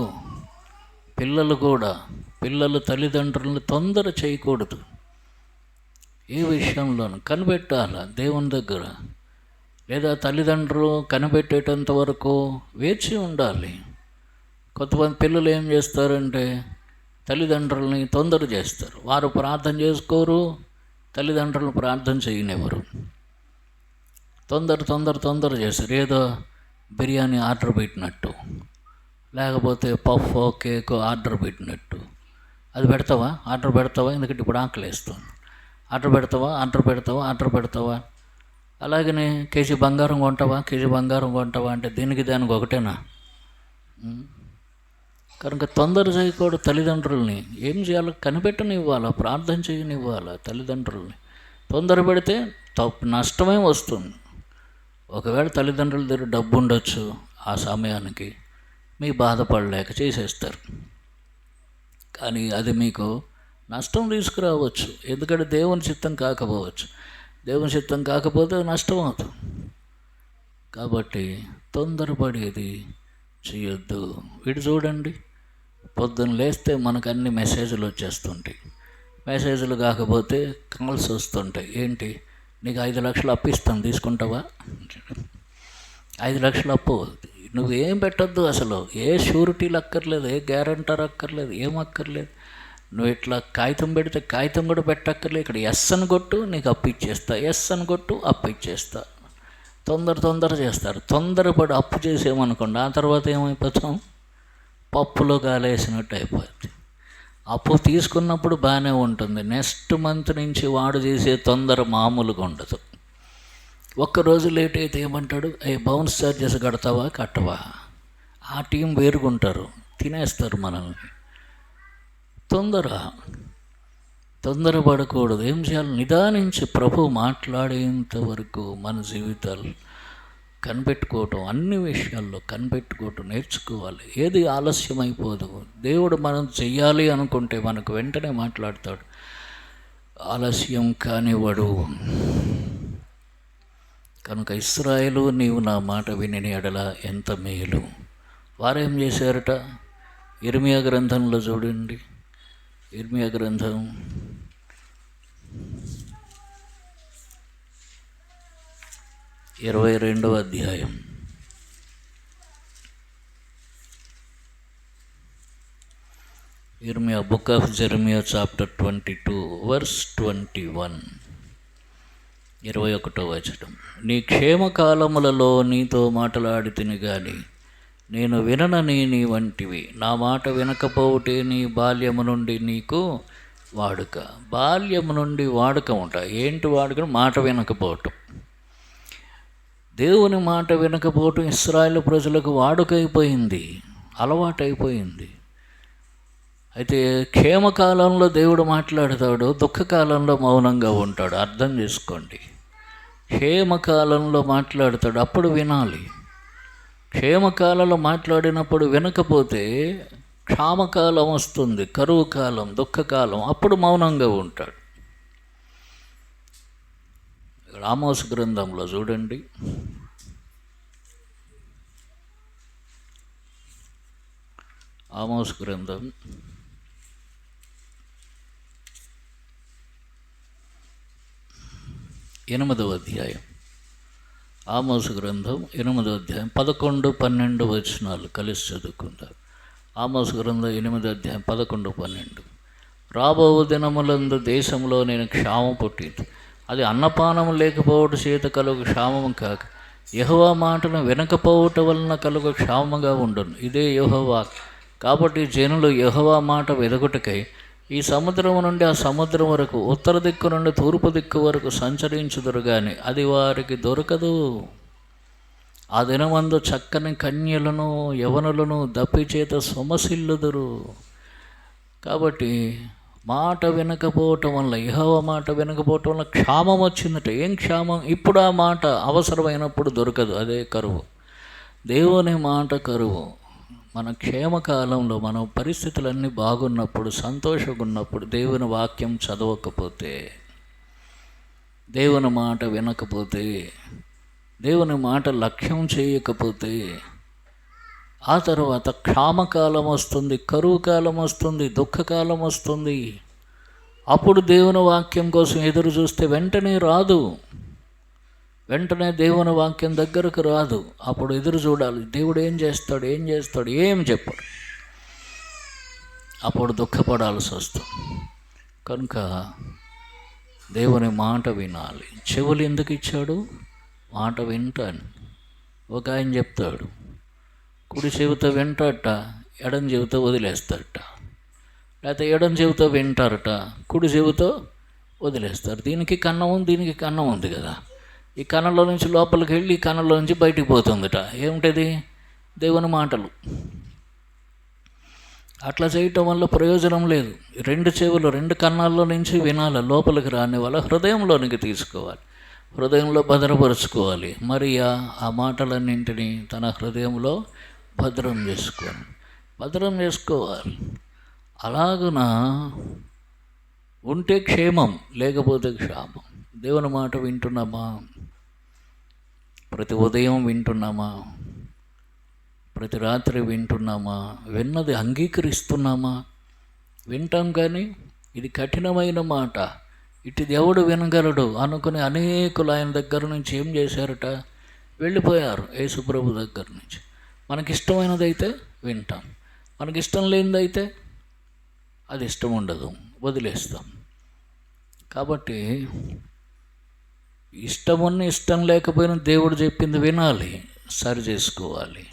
పిల్లలు తల్లిదండ్రులను తొందర చేయకూడదు. ఏ విషయంలోనూ కనిపెట్టాలి దేవుని దగ్గర. లేదా తల్లిదండ్రులు కనిపెట్టేటంత వరకు వేచి ఉండాలి. కొంతమంది పిల్లలు ఏం చేస్తారంటే తల్లిదండ్రులని తొందర చేస్తారు. వారు ప్రార్థన చేసుకోరు, తల్లిదండ్రులు ప్రార్థన చేయనివ్వరు. తొందర చేస్తారు. ఏదో బిర్యానీ ఆర్డర్ పెట్టినట్టు, లేకపోతే పఫ్ కేక్ ఆర్డర్ పెట్టినట్టు. అది ఆర్డర్ పెడతావా? ఎందుకంటే ఇప్పుడు ఆకలి వేస్తుంది. ఆర్డర్ పెడతావా? అలాగనే కేజీ బంగారం కొంటావా అంటే దానికి ఒకటేనా? కనుక తొందర చేయకూడదు. తల్లిదండ్రుల్ని ఏం చేయాలో కనిపెట్టనివ్వాలా, ప్రార్థన చేయనివ్వాలా. తల్లిదండ్రుల్ని తొందర పెడితే నష్టమే వస్తుంది. ఒకవేళ తల్లిదండ్రుల దగ్గర డబ్బు ఉండొచ్చు, ఆ సమయానికి మీ బాధపడలేక చేసేస్తారు. కానీ అది మీకు నష్టం తీసుకురావచ్చు, ఎందుకంటే దేవుని చిత్తం కాకపోవచ్చు. దేవుని చిత్తం కాకపోతే నష్టం అవుతుంది. కాబట్టి తొందరపడేది చేయొద్దు. వీడు చూడండి, పొద్దున్న లేస్తే మనకు అన్ని మెసేజ్లు వచ్చేస్తుంటాయి. మెసేజ్లు కాకపోతే కాల్స్ వస్తుంటాయి. ఏంటి, నీకు 5 లక్షలు అప్పు ఇస్తాను, తీసుకుంటావా? 5 లక్షలు అప్పు, నువ్వేం పెట్టద్దు, అసలు ఏ షూరిటీలు అక్కర్లేదు, ఏ గ్యారంటర్ అక్కర్లేదు, ఏం అక్కర్లేదు. నువ్వు ఇట్లా కాగితం పెడితే కాగితం కూడా పెట్టక్కర్లేదు. ఇక్కడ ఎస్ అని కొట్టు, నీకు అప్పు ఇచ్చేస్తా, ఎస్ అని కొట్టు, అప్పు ఇచ్చేస్తా. తొందర చేస్తారు. తొందరపడి అప్పు చేసేమనుకోండి, ఆ తర్వాత ఏమైపోతాం, పప్పులో కాలేసినట్టు అయిపోద్ది. అప్పు తీసుకున్నప్పుడు బాగానే ఉంటుంది, నెక్స్ట్ మంత్ నుంచి వాడు చేసే తొందర మామూలుగా ఉండదు. ఒక్కరోజు లేట్ అయితే ఏమంటాడు, బౌన్స్ ఛార్జెస్ కడతావా కట్టవా? ఆ టీం వేరుగుంటారు, తినేస్తారు మనల్ని. తొందరపడకూడదు. ఏం చేయాలి, నిదానించి ప్రభు మాట్లాడేంత వరకు మన జీవితాలు కనిపెట్టుకోవటం, అన్ని విషయాల్లో కనిపెట్టుకోవటం నేర్చుకోవాలి. ఏది ఆలస్యం అయిపోదు. దేవుడు మనం చెయ్యాలి అనుకుంటే మనకు వెంటనే మాట్లాడతాడు, ఆలస్యం కానివ్వడు. కనుక ఇశ్రాయేలు, నీవు నా మాట విని ఎడల ఎంత మేలు. వారేం చేశారట? ఇర్మియా గ్రంథంలో చూడండి, ఇర్మియా గ్రంథం 22వ అధ్యాయం. ఇర్మియా, book of Jeremiah, chapter 22 verse 21, 21వ వచనం. నీ క్షేమకాలములలో నీతో మాట్లాడి తిని గాని నేను విననని నీ వంటివి. నా మాట వినకపోవుటే నీ బాల్యము నుండి నీకు వాడుక. బాల్యము నుండి వాడుక ఉంటా. ఏంటి వాడుక? మాట వినకపోవటం. దేవుని మాట వినకపోవటం ఇశ్రాయేలు ప్రజలకు వాడుకైపోయింది, అలవాటైపోయింది. అయితే క్షేమకాలంలో దేవుడు మాట్లాడతాడు, దుఃఖకాలంలో మౌనంగా ఉంటాడు. అర్థం చేసుకోండి. క్షేమకాలంలో మాట్లాడతాడు, అప్పుడు వినాలి. క్షేమకాలంలో మాట్లాడినప్పుడు వినకపోతే క్షామకాలం వస్తుంది, కరువు కాలం, దుఃఖకాలం, అప్పుడు మౌనంగా ఉంటాడు. ఆమోస్ గ్రంథంలో చూడండి, ఆమోస్ గ్రంథం 8వ అధ్యాయం. ఆమోస్ గ్రంథం 8వ అధ్యాయం 11, 12 వచనాలు కలిసి చదువుకుందాం. ఆమోస్ గ్రంథం 8వ అధ్యాయం 11, 12. రాబో దినములందు దేశంలో నేను క్షామం పుట్టింది, అది అన్నపానము లేకపోవట చేత కలుగు క్షామము కాక యెహోవా మాటను వినకపోవట వలన కలుగు క్షామముగా ఉండును. ఇదే యెహోవా. కాబట్టి జనులు యెహోవా మాట వెదకుటకై ఈ సముద్రము నుండి ఆ సముద్రం వరకు, ఉత్తర దిక్కు నుండి తూర్పు దిక్కు వరకు సంచరించుదురు గాని అది వారికి దొరకదు. ఆ దినమందు చక్కని కన్యలను యవనులను దప్పిచేత సొమసిల్లుదురు. కాబట్టి మాట వినకపోవటం వల్ల, యెహోవా మాట వినకపోవటం వల్ల క్షామం వచ్చిందట. ఏం క్షామం? ఇప్పుడు ఆ మాట అవసరమైనప్పుడు దొరకదు, అదే కరువు. దేవుని మాట కరువు. మన క్షేమకాలంలో, మన పరిస్థితులన్నీ బాగున్నప్పుడు, సంతోషంగా ఉన్నప్పుడు దేవుని వాక్యం చదవకపోతే, దేవుని మాట వినకపోతే, దేవుని మాట లక్ష్యం చేయకపోతే, ఆ తర్వాత క్షామకాలం వస్తుంది, కరువు కాలం వస్తుంది, దుఃఖకాలం వస్తుంది. అప్పుడు దేవుని వాక్యం కోసం ఎదురు చూస్తే వెంటనే రాదు, వెంటనే దేవుని వాక్యం దగ్గరకు రాదు. అప్పుడు ఎదురు చూడాలి, దేవుడు ఏం చేస్తాడు, ఏం చెప్పడు. అప్పుడు దుఃఖపడాల్సి వస్తుంది. కనుక దేవుని మాట వినాలి. చెవులు ఎందుకు ఇచ్చాడు? మాట వింటాను. ఒక ఆయన చెప్తాడు, కుడి చెవితో వింటారట, ఎడం చెవితో వదిలేస్తారట. లేకపోతే ఎడం చెవితో వింటారట, కుడి చెవితో వదిలేస్తారు. దీనికి కన్నం ఉంది, దీనికి కన్నం ఉంది కదా. ఈ కన్నంలో నుంచి లోపలికి వెళ్ళి ఈ కన్నంలో నుంచి బయటికి పోతుందట. ఏమిటది? దేవుని మాటలు. అట్లా చేయటం వల్ల ప్రయోజనం లేదు. 2 చెవులు 2 కన్నాల్లో నుంచి వినాలి, లోపలికి రాని వల్ల హృదయంలోనికి తీసుకోవాలి. హృదయంలో భద్రపరుచుకోవాలి. మరియా ఆ మాటలన్నింటినీ తన హృదయంలో భద్రం చేసుకోవాలి. అలాగున ఉంటే క్షేమం, లేకపోతే క్షామం. దేవుని మాట వింటున్నామా? ప్రతి ఉదయం వింటున్నామా? ప్రతి రాత్రి వింటున్నామా? విన్నది అంగీకరిస్తున్నామా? వింటాం కానీ ఇది కఠినమైన మాట, ఇటుది ఎవడు వినగలడు అనుకుని అనేకులు ఆయన దగ్గర నుంచి ఏం చేశారట? వెళ్ళిపోయారు యేసుప్రభు దగ్గర నుంచి. మనకిష్టమైనదైతే వింటాం, మనకిష్టం లేనిదైతే అది ఇష్టం ఉండదు, వదిలేస్తాం. కాబట్టి ఇష్టమున్న ఇష్టం లేకపోయినా దేవుడు చెప్పింది వినాలి, సరి చేసుకోవాలి.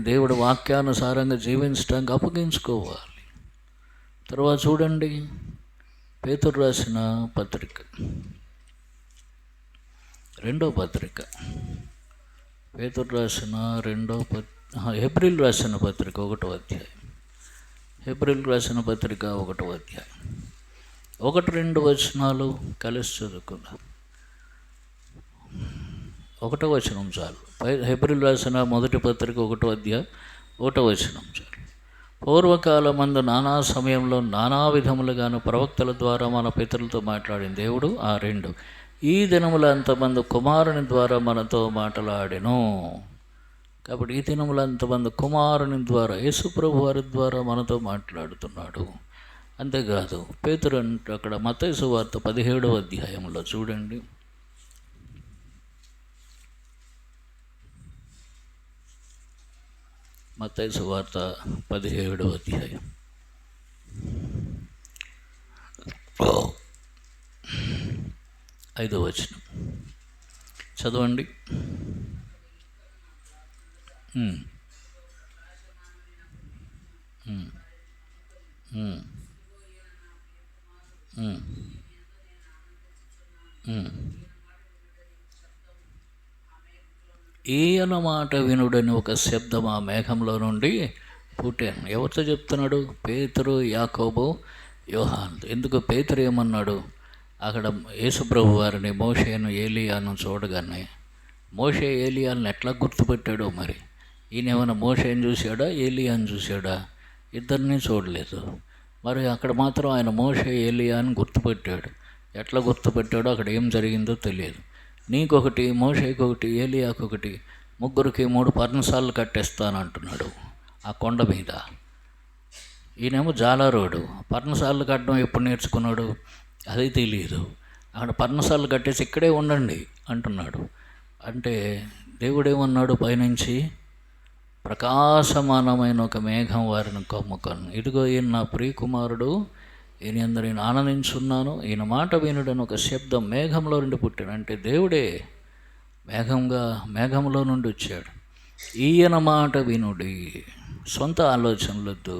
దేవుడి వాక్యానుసారంగా జీవించడానికి అప్పగించుకోవాలి. తర్వాత చూడండి, పేతురు రాసిన పత్రిక, రెండో పత్రిక, హెబ్రీలు రాసిన పత్రిక 1వ అధ్యాయం, హెబ్రీలు రాసిన పత్రిక 1వ అధ్యాయం 1-2 వచనాలు కలిసి చదువుకుందాం. 1వ వచనం చాలు. హెబ్రీలు రాసిన మొదటి పత్రిక 1వ అధ్యాయం 1వ వచనం చాలు. పూర్వకాలమందు నానా సమయంలో నానా విధములుగాను ప్రవక్తల ద్వారా మన పితరులతో మాట్లాడిన దేవుడు 2 ఈ దినముల అంతమంది కుమారుని ద్వారా మనతో మాట్లాడెను. కాబట్టి ఈ దినముల అంతమంది కుమారుని ద్వారా, యేసుప్రభు వారి ద్వారా మనతో మాట్లాడుతున్నాడు. అంతేకాదు, పేతురు అంటే అక్కడ మత్తయి సువార్త 17వ అధ్యాయంలో చూడండి, మత్తయి సువార్త 17వ అధ్యాయం 5వ వచనం చదవండి. ఈయన మాట వినుడని ఒక శబ్దం ఆ మేఘంలో నుండి పుట్టాను. ఎవరితో చెప్తున్నాడు? పేతురు, యాకోబు, యోహాను. ఎందుకు పేతురు ఏమన్నాడు? అక్కడ యేసుప్రభు వారిని, మోషేను, ఏలియాను చూడగానే మోషే ఏలియాలను ఎట్లా గుర్తుపెట్టాడో మరి. ఈయన ఏమైనా మోషేని చూశాడా, ఏలియాని చూశాడా? ఇద్దరిని చూడలేదు. మరి అక్కడ మాత్రం ఆయన మోషే, ఏలియాని గుర్తుపెట్టాడు. ఎట్లా గుర్తుపెట్టాడో, అక్కడ ఏం జరిగిందో తెలియదు. నీకొకటి, మోషేకొకటి, ఏలియాకొకటి, ముగ్గురికి 3 పర్ణశాలలు కట్టేస్తానంటున్నాడు ఆ కొండ మీద. ఈయనేమో జాలారోడు. పర్ణశాలలు కట్టడం ఎప్పుడు నేర్చుకున్నాడు? అది తెలియదు. అక్కడ పర్ణశాలలు కట్టేసి ఇక్కడే ఉండండి అంటున్నాడు. అంటే దేవుడేమన్నాడు? పైనుంచి ప్రకాశమానమైన ఒక మేఘం వారిని కమ్ముకొను. ఇదిగో ఈయన నా ప్రియకుమారుడు, ఈయన యందు నేను ఆనందించున్నాను, ఈయన మాట వినుడని ఒక శబ్దం మేఘంలో నుండి పుట్టాడు. అంటే దేవుడే మేఘంలో నుండి వచ్చాడు. ఈయన మాట వినుడి. సొంత ఆలోచనలొద్దు,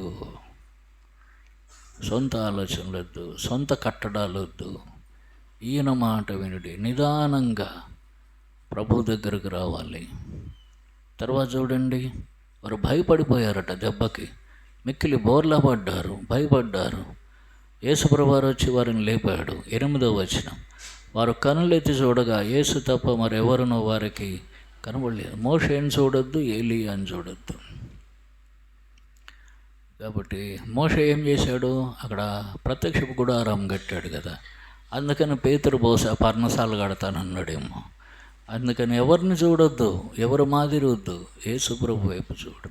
సొంత కట్టడాలొద్దు. ఈయన మాట వినుడి. నిదానంగా ప్రభు దగ్గరకు రావాలి. తర్వాత చూడండి, వారు భయపడిపోయారట దెబ్బకి, మిక్కిలి బోర్లా పడ్డారు, భయపడ్డారు. యేసుప్రభు వారు వచ్చి వారిని లేపాడు. 8వ వచనం, వారు కనులెత్తి చూడగా యేసు తప్ప మరెవరునో వారికి కనబడలేదు. మోషేని చూడొద్దు, ఏలియాని చూడొద్దు. కాబట్టి మోషే ఏం చేశాడు? అక్కడ ప్రత్యక్ష గుడారం కట్టాడు కదా, అందుకని పేతురు బహుశా పర్ణశాల కడతానన్నాడేమో. అందుకని ఎవరిని చూడొద్దు, ఎవరు మాదిరి వద్దు, యేసుప్రభు వైపు చూడు,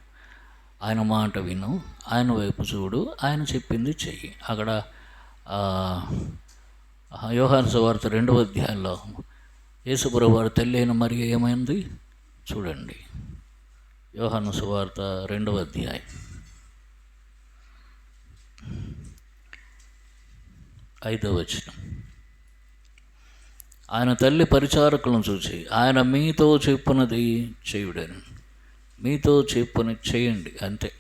ఆయన మాట విను, ఆయన వైపు చూడు, ఆయన చెప్పింది చెయ్యి. అక్కడ యోహాను సువార్త 2వ అధ్యాయంలో యేసుప్రభు వారి తల్లి అయిన మరియ ఏమైంది చూడండి. యోహాను సువార్త 2వ అధ్యాయం 5వ వచనం, ఆయన తల్లి పరిచారకులను చూసి, ఆయన మీతో చెప్పునది చేయుడని, మీతో చెప్పుని చేయండి అంతే.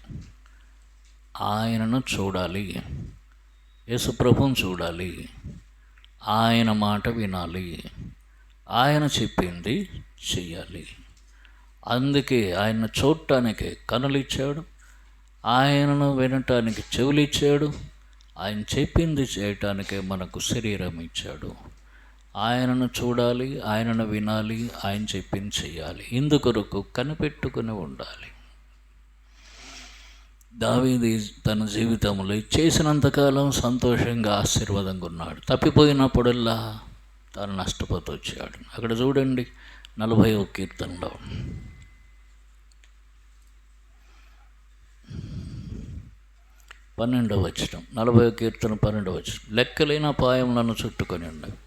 ఆయనను చూడాలి, యేసుప్రభుని చూడాలి, ఆయన మాట వినాలి, ఆయన చెప్పింది చెయ్యాలి. అందుకే ఆయన చూడటానికి కనులు ఇచ్చాడు, ఆయనను వినటానికి చెవులు ఇచ్చాడు, ఆయన చెప్పింది చేయటానికే మనకు శరీరం ఇచ్చాడు. ఆయనను చూడాలి, ఆయనను వినాలి, ఆయన చెప్పింది చెయ్యాలి. ఇందుకొరకు కనిపెట్టుకుని ఉండాలి. దావీదు తన జీవితంలో చేసినంతకాలం సంతోషంగా ఆశీర్వాదంగా ఉన్నాడు. తప్పిపోయినప్పుడల్లా తాను నష్టపోతూ వచ్చాడు. అక్కడ చూడండి 40వ కీర్తనలో 12వ వచనం, 40వ కీర్తన 12వ వచనం. లెక్కలేని అపాయములను చుట్టుకొని ఉన్నవి,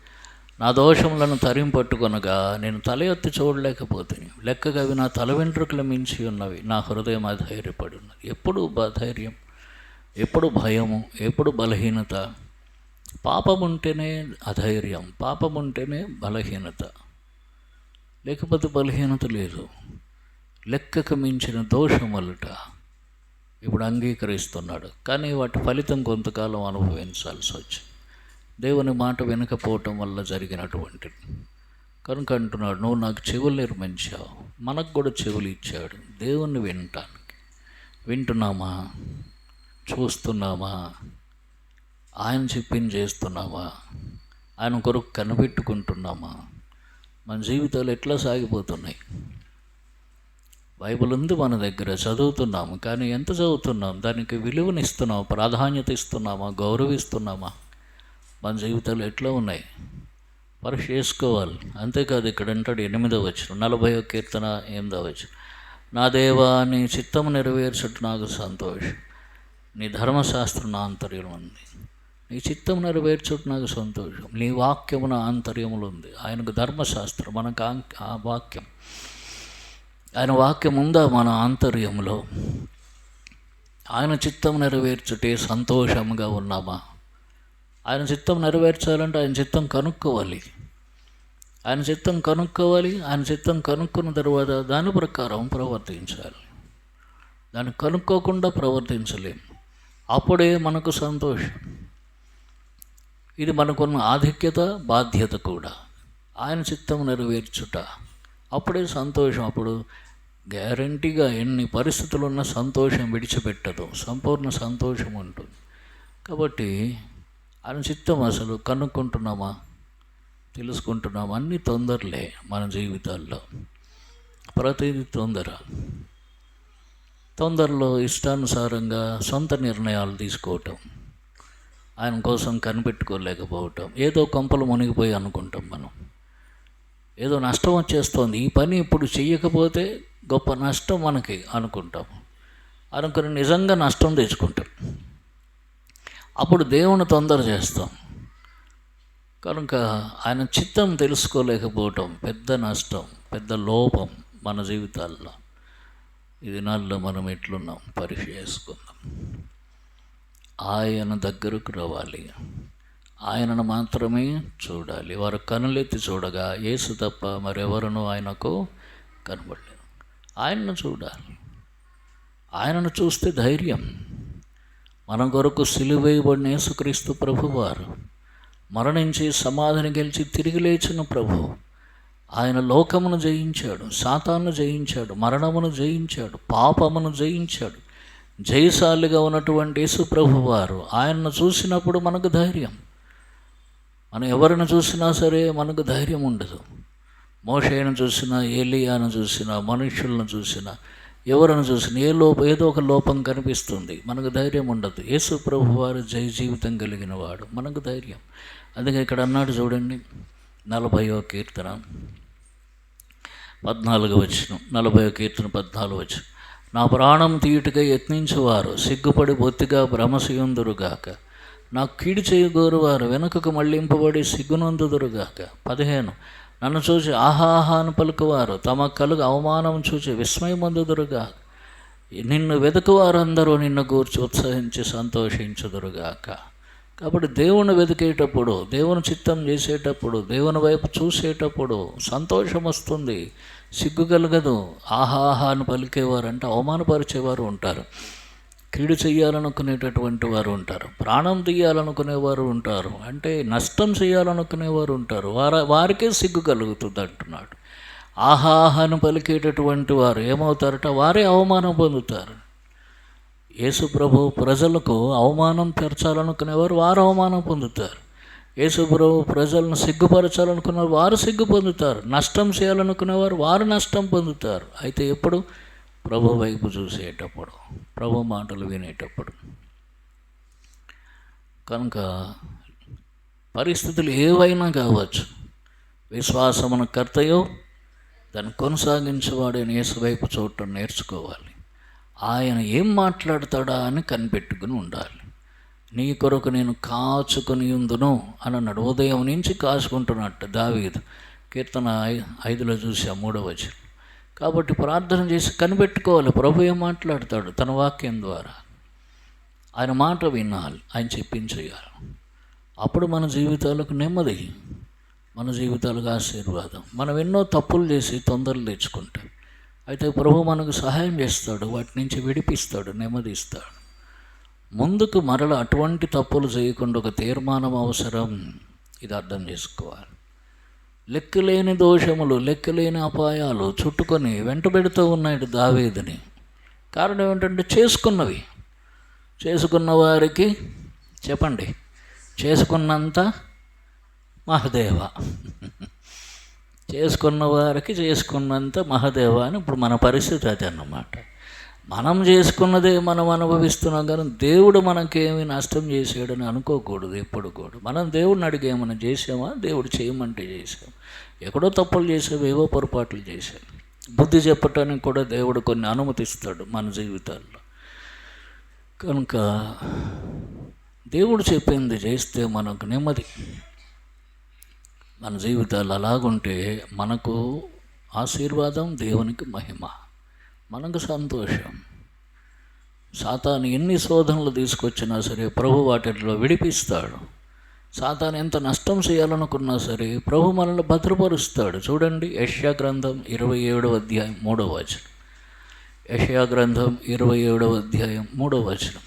నా దోషములను తరింపట్టుకొనగా నేను తల ఎత్తి చూడలేకపోతుంది. లెక్కగా అవి నా తల వెంట్రుకలు మించి ఉన్నవి, నా హృదయం అధైర్యపడి ఉన్నది. ఎప్పుడు అధైర్యం, ఎప్పుడు భయము, ఎప్పుడు బలహీనత. పాపం ఉంటేనే అధైర్యం, పాపం ఉంటేనే బలహీనత, లేకపోతే బలహీనత లేదు. లెక్కకు మించిన దోషములట ఇప్పుడు అంగీకరిస్తున్నాడు, కానీ వాటి ఫలితం కొంతకాలం అనుభవించాల్సి వచ్చింది. దేవుని మాట వినకపోవటం వల్ల జరిగినటువంటిది. కనుక అంటున్నాడు, నువ్వు నాకు చెవులు నిర్మించావు, మనకు కూడా చెవులు ఇచ్చాడు దేవుణ్ణి వినటానికి. వింటున్నామా? చూస్తున్నామా? ఆయన చెప్పింది చేస్తున్నామా? ఆయన కొరకు కనిపెట్టుకుంటున్నామా? మన జీవితాలు ఎట్లా సాగిపోతున్నాయి? బైబిల్ ఉంది మన దగ్గర, చదువుతున్నాము, కానీ ఎంత చదువుతున్నాం? దానికి విలువనిస్తున్నామా? ప్రాధాన్యత ఇస్తున్నామా? గౌరవిస్తున్నామా? మన జీవితాలు ఎట్లా ఉన్నాయి? పరీక్ష చేసుకోవాలి. అంతేకాదు, ఇక్కడ అంటాడు 8వ వచనం, 40వ కీర్తన 8వ వచనం, నా దేవా నీ చిత్తము నెరవేర్చుట నాకు సంతోషం, నీ ధర్మశాస్త్రం నా ఆంతర్యం ఉంది. నీ చిత్తం నెరవేర్చుట నాకు సంతోషం, నీ వాక్యము నా ఆంతర్యములు ఉంది. ఆయనకు ధర్మశాస్త్రం, మనకు ఆ వాక్యం. ఆయన వాక్యం ఉందా మన ఆంతర్యంలో? ఆయన చిత్తం నెరవేర్చుటే సంతోషంగా ఉన్నామా? ఆయన చిత్తం నెరవేర్చాలంటే ఆయన చిత్తం కనుక్కోవాలి. ఆయన చిత్తం కనుక్కోవాలి. ఆయన చిత్తం కనుక్కున్న తర్వాత దాని ప్రకారం ప్రవర్తించాలి. దాన్ని కనుక్కోకుండా ప్రవర్తించలేము. అప్పుడే మనకు సంతోషం. ఇది మనకున్న ఆధిక్యత, బాధ్యత కూడా. ఆయన చిత్తం నెరవేర్చుట, అప్పుడే సంతోషం. అప్పుడు గ్యారంటీగా ఎన్ని పరిస్థితులు ఉన్న సంతోషం విడిచిపెట్టదు, సంపూర్ణ సంతోషం ఉంటుంది. కాబట్టి ఆయన చిత్తం అసలు కనుక్కుంటున్నామా, తెలుసుకుంటున్నామా? అన్ని తొందరలే మన జీవితాల్లో, ప్రతిదీ తొందరలో ఇష్టానుసారంగా సొంత నిర్ణయాలు తీసుకోవటం, ఆయన కోసం కనిపెట్టుకోలేకపోవటం, ఏదో కొంపలు మునిగిపోయి అనుకుంటాం మనం. ఏదో నష్టం వచ్చేస్తోంది, ఈ పని ఇప్పుడు చెయ్యకపోతే గొప్ప నష్టం మనకి అనుకుంటాం. అనుకుని నిజంగా నష్టం తెచ్చుకుంటాం. అప్పుడు దేవుని తొందర చేస్తాం. కనుక ఆయన చిత్తం తెలుసుకోలేకపోవటం పెద్ద నష్టం, పెద్ద లోపం మన జీవితాల్లో. ఈ దినాల్లో మనం ఎట్లున్నాం పరీక్ష చేసుకుందాం. ఆయన దగ్గరకు రావాలి, ఆయనను మాత్రమే చూడాలి. వారు కనులెత్తి చూడగా యేసు తప్ప మరెవరునూ ఆయనకు కనబడలేదు. ఆయనను చూడాలి. ఆయనను చూస్తే ధైర్యం. మన కొరకు సిలువేయబడిన యేసుక్రీస్తు ప్రభువారు, మరణించి సమాధిని గెలిచి తిరిగి లేచిన ప్రభు, ఆయన లోకమును జయించాడు, సాతాను జయించాడు, మరణమును జయించాడు, పాపమును జయించాడు. జయశాలిగా ఉన్నటువంటి యేసు ప్రభువారు, ఆయనను చూసినప్పుడు మనకు ధైర్యం. మనం ఎవరిని చూసినా సరే మనకు ధైర్యం ఉండదు. మోషేను చూసినా, ఏలియాను చూసినా, మనుషులను చూసినా, ఎవరిని చూసినా ఏదో ఒక లోపం కనిపిస్తుంది, మనకు ధైర్యం ఉండదు. యేసు ప్రభువారు జయ జీవితం కలిగిన వాడు, మనకు ధైర్యం. అందుకే ఇక్కడ అన్నాడు చూడండి, 40వ కీర్తన 14వ వచనం, 40వ కీర్తన 14వ వచనం, నా ప్రాణం తీయుటగా యత్నించువారు సిగ్గుపడి బొత్తిగా భ్రమసియుందురుగాక, నాకు కీడు చేయగోరువారు వెనుకకు మళ్ళింపబడి సిగ్గునందుదురుగాక. 15, నన్ను చూసి ఆహాహా అని పలుకువారు తమ కలుగు అవమానం చూసి విస్మయమందుదురుగా. నిన్ను వెతుకువారందరూ నిన్ను గూర్చి ఉత్సహించి సంతోషించుదురుగాక. కాబట్టి దేవుని వెతికేటప్పుడు, దేవుని చిత్తం చేసేటప్పుడు, దేవుని వైపు చూసేటప్పుడు సంతోషం వస్తుంది, సిగ్గు కలగదు. ఆహాహా అని పలికేవారంటే అవమానపరిచేవారు ఉంటారు, కీడు చేయాలనుకునేటటువంటి వారు ఉంటారు, ప్రాణం తీయాలనుకునేవారు ఉంటారు, అంటే నష్టం చేయాలనుకునేవారు ఉంటారు. వారికే సిగ్గు కలుగుతుంది అంటున్నాడు. ఆహాహాను పలికేటటువంటి వారు ఏమవుతారట? వారే అవమానం పొందుతారు. యేసు ప్రభు ప్రజలకు అవమానం తెరచాలనుకునేవారు వారు అవమానం పొందుతారు. యేసుప్రభు ప్రజలను సిగ్గుపరచాలనుకున్న వారు సిగ్గు పొందుతారు, నష్టం చేయాలనుకునేవారు వారు నష్టం పొందుతారు. అయితే ఎప్పుడు? ప్రభు వైపు చూసేటప్పుడు, ప్రభు మాటలు వినేటప్పుడు. కనుక పరిస్థితులు ఏవైనా కావచ్చు, విశ్వాసమును కర్తయో దాన్ని కొనసాగించేవాడైన యేసు వైపు చూడటం నేర్చుకోవాలి. ఆయన ఏం మాట్లాడతాడా అని కనిపెట్టుకుని ఉండాలి. నీ కొరకు నేను కాచుకొని ఉందును అని అన్నాడు. ఉదయం నుంచి కాచుకుంటున్నట్టు దావీదు, కీర్తన 5లో చూసా 3వ వచనం. కాబట్టి ప్రార్థన చేసి కనిపెట్టుకోవాలి ప్రభు ఏం మాట్లాడతాడు తన వాక్యం ద్వారా. ఆయన మాట వినాలి, ఆయన చెప్పించేయాలి. అప్పుడు మన జీవితాలకు నెమ్మది, మన జీవితాలకు ఆశీర్వాదం. మనం ఎన్నో తప్పులు చేసి తొందరలు తెచ్చుకుంటాం. అయితే ప్రభు మనకు సహాయం చేస్తాడు, వాటి నుంచి విడిపిస్తాడు, నెమ్మదిస్తాడు. ముందుకు మరల అటువంటి తప్పులు చేయకుండా ఒక తీర్మానం అవసరం. ఇది అర్థం చేసుకోవాలి. లెక్కలేని దోషములు, లెక్కలేని అపాయాలు చుట్టుకొని వెంటబెడుతూ ఉన్నాడు దావీదుని. కారణం ఏమిటంటే చేసుకున్న వారికి చెప్పండి, చేసుకున్నంత మహదేవ. చేసుకున్న వారికి చేసుకున్నంత మహదేవ అని ఇప్పుడు మన పరిస్థితి అది అన్నమాట. మనం చేసుకున్నదే మనం అనుభవిస్తున్నాం, కానీ దేవుడు మనకేమి నష్టం చేసాడని అనుకోకూడదు ఎప్పుడు కూడా. మనం దేవుడిని అడిగేమన్నా చేసామా? దేవుడు చేయమంటే చేసాం. ఎక్కడో తప్పులు చేసాం, ఏవో పొరపాట్లు చేశాం. బుద్ధి చెప్పటానికి కూడా దేవుడు కొన్ని అనుమతిస్తాడు మన జీవితాల్లో. కనుక దేవుడు చెప్పింది చేస్తే మనకు నెమ్మది. మన జీవితాలు అలాగుంటే మనకు ఆశీర్వాదం, దేవునికి మహిమ, మనకు సంతోషం. సాతాను ఎన్ని శోధనలు తీసుకొచ్చినా సరే ప్రభు వాటిలో విడిపిస్తాడు. సాతాను ఎంత నష్టం చేయాలనుకున్నా సరే ప్రభు మనల్ని భద్రపరుస్తాడు. చూడండి, యెషయా గ్రంథం 27వ అధ్యాయం 3వ వచనం. యెషయా గ్రంథం 27వ అధ్యాయం 3వ వచనం.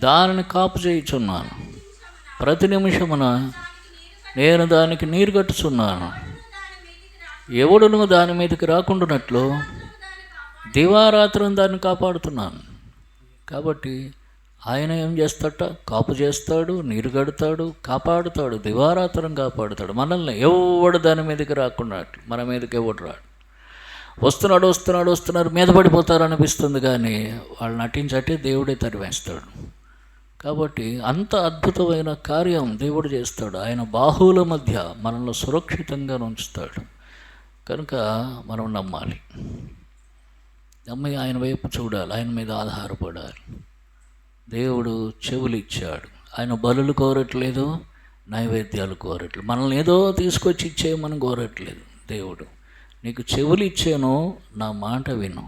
దానిని కాపు చేయుచున్నాను, ప్రతి నిమిషమున నేను దానికి నీరు కట్టుచున్నాను, ఎవడును దాని మీదకి రాకుండానట్లు దివారాత్రం దాన్ని కాపాడుతున్నాను. కాబట్టి ఆయన ఏం చేస్తాడట? కాపు చేస్తాడు, నీరు కడతాడు, కాపాడుతాడు, దివారాత్రం కాపాడుతాడు మనల్ని. ఎవడు దాని మీదకి రాకుండానట్లు, మన మీదకి ఎవడు రాడు. వస్తున్నారు మీద పడిపోతారు అనిపిస్తుంది, కానీ వాళ్ళు నటించటే దేవుడే తరివేస్తాడు. కాబట్టి అంత అద్భుతమైన కార్యం దేవుడు చేస్తాడు. ఆయన బాహువుల మధ్య మనల్ని సురక్షితంగా ఉంచుతాడు. కనుక మనం నమ్మాలి, నమ్మి ఆయన వైపు చూడాలి, ఆయన మీద ఆధారపడాలి. దేవుడు చెవులు ఇచ్చాడు, ఆయన బలులు కోరట్లేదు, నైవేద్యాలు కోరట్లేదు. మనల్ని ఏదో తీసుకొచ్చి ఇచ్చేయమని కోరట్లేదు. దేవుడు నీకు చెవులు ఇచ్చాను, నా మాట విను.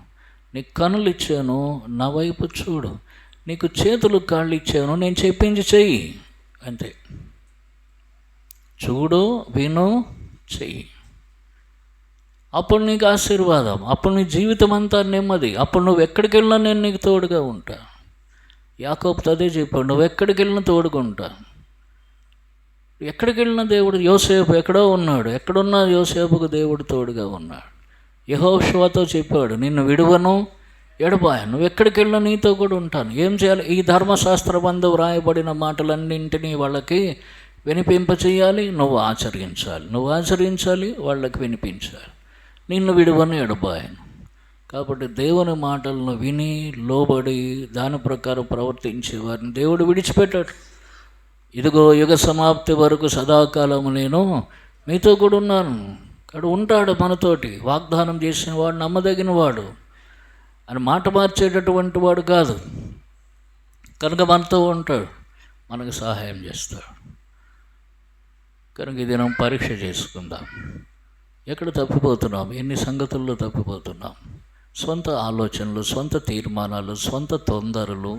నీకు కనులు ఇచ్చాను, నా వైపు చూడు. నీకు చేతులు కాళ్ళు ఇచ్చాను, నేను చెప్పించి చెయ్యి. అంతే. చూడు, విను, చెయ్యి. అప్పుడు నీకు ఆశీర్వాదం, అప్పుడు నీ జీవితం అంతా నెమ్మది. అప్పుడు నువ్వు ఎక్కడికి వెళ్ళినా నేను నీకు తోడుగా ఉంటా. యాకోబుతో అదే చెప్పాడు, నువ్వు ఎక్కడికి వెళ్ళినా తోడుగా ఉంటా. ఎక్కడికి వెళ్ళినా దేవుడు, యోసేపు ఎక్కడో ఉన్నాడు, ఎక్కడున్నా యోసేపుకు దేవుడు తోడుగా ఉన్నాడు. యెహోషువతో చెప్పాడు, నిన్ను విడువను, ఎడబాయను, నువ్వు ఎక్కడికి వెళ్ళినా నీతో కూడా ఉంటాను. ఏం చేయాలి? ఈ ధర్మశాస్త్రబంధు వ్రాయబడిన మాటలన్నింటినీ వాళ్ళకి వినిపింపచేయాలి, నువ్వు ఆచరించాలి, వాళ్ళకి వినిపించాలి. నిన్ను విడువను, ఎడబాయను. కాబట్టి దేవుని మాటలను విని లోబడి దాని ప్రకారం ప్రవర్తించే వారిని దేవుడు విడిచిపెట్టాడు. ఇదిగో యుగ సమాప్తి వరకు సదాకాలము నేను మీతో కూడా ఉన్నాను. అక్కడ ఉంటాడు మనతోటి. వాగ్దానం చేసిన వాడు నమ్మదగిన వాడు, అని మాట మార్చేటటువంటి వాడు కాదు. కనుక మనతో ఉంటాడు, మనకు సహాయం చేస్తాడు. కనుక ఇది మనం పరీక్ష చేసుకుందాం. ఎక్కడ తప్పిపోతున్నాం? ఎన్ని సంగతుల్లో తప్పిపోతున్నాం? సొంత ఆలోచనలు, సొంత తీర్మానాలు, సొంత తొందరలు,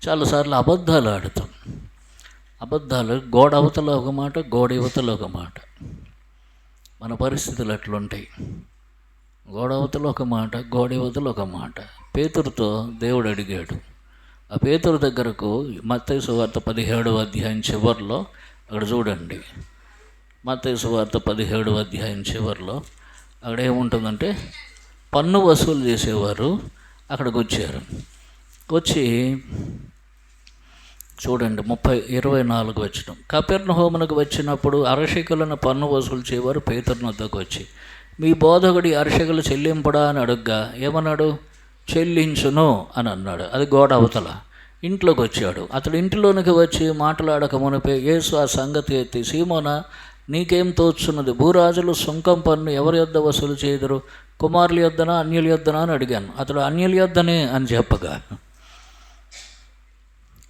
చాలాసార్లు అబద్ధాలు ఆడుతాం. అబద్ధాలు గోడ అవతల ఒక మాట, గోడ యువతల ఒక మాట. మన పరిస్థితులు అట్లుంటాయి. గోడ అవతల ఒక మాట, గోడ యువతల ఒక మాట. పేతురుతో దేవుడు అడిగాడు. ఆ పేతురు దగ్గరకు మత్తయి సువార్త 17వ అధ్యాయం చివరిలో అక్కడ చూడండి. మత్తయి సువార్త 17వ అధ్యాయం చివరిలో అక్కడ ఏముంటుందంటే, పన్ను వసూలు చేసేవారు అక్కడికి వచ్చారు. వచ్చి చూడండి 24 వచనం. కపెర్నహూమునకు వచ్చినప్పుడు అరశికలను పన్ను వసూలు చేయవారు పేతురు వద్దకు వచ్చి, మీ బోధకుడి అరశికలు చెల్లింపడా అని అడుగ్గా ఏమన్నాడు? చెల్లించును అని అన్నాడు. అది గోడ అవతల. ఇంట్లోకి వచ్చాడు. అతడు ఇంటిలోనికి వచ్చి మాట్లాడక మునిపే యేసు ఆ సంగతి ఎత్తి, సీమోనా, నీకేం తోచున్నది? భూరాజులు సుంకం పన్ను ఎవరి యొద్ద వసూలు చేయుదురు? కుమారుల యొద్దనా అన్యుల యొద్దనా అని అడిగాను. అతడు అన్యుల యొద్దనే అని చెప్పగా,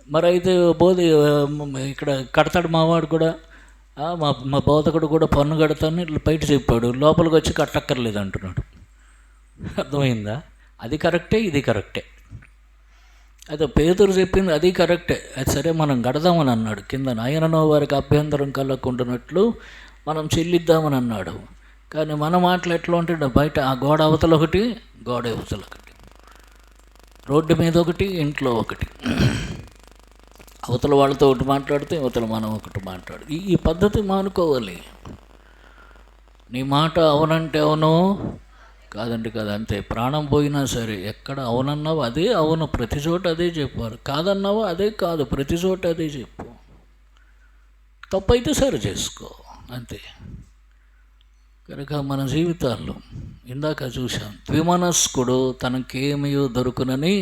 మరి అయితే ఇక్కడ కడతాడు మావాడు కూడా, మా బోధకుడు కూడా పన్ను కడతాను ఇట్లా బయట చెప్పాడు, లోపలికి వచ్చి కట్టక్కర్లేదు అంటున్నాడు. అర్థమైందా? అది కరెక్టే, ఇది కరెక్టే. అయితే పేతురు చెప్పింది అది కరెక్టే. అది సరే మనం కడదామని అన్నాడు. కింద ఆయననో వారికి అభ్యంతరం కలగకుండానట్లు మనం చెల్లిద్దామని అన్నాడు. కానీ మన మాటలు ఎట్లా ఉంటే బయట ఆ గోడ అవతల ఒకటి, గోడ అవతల ఒకటి, రోడ్డు మీద ఒకటి, ఇంట్లో ఒకటి, అవతల వాళ్ళతో ఒకటి మాట్లాడితే అవతల మనం ఒకటి మాట్లాడు. ఈ పద్ధతి మానుకోవాలి. నీ మాట అవునంటే అవును, కాదంటే కాదు, అంతే. ప్రాణం పోయినా సరే ఎక్కడ అవునన్నావు అదే అవును, ప్రతి చోట అదే చెప్పారు. కాదన్నావు అదే కాదు, ప్రతి చోట అదే చెప్పు. తప్పైతే సరి చేసుకో, అంతే. కనుక మన జీవితాల్లో ఇందాక చూసాం, ద్విమనస్కుడు తనకేమీ దొరుకునని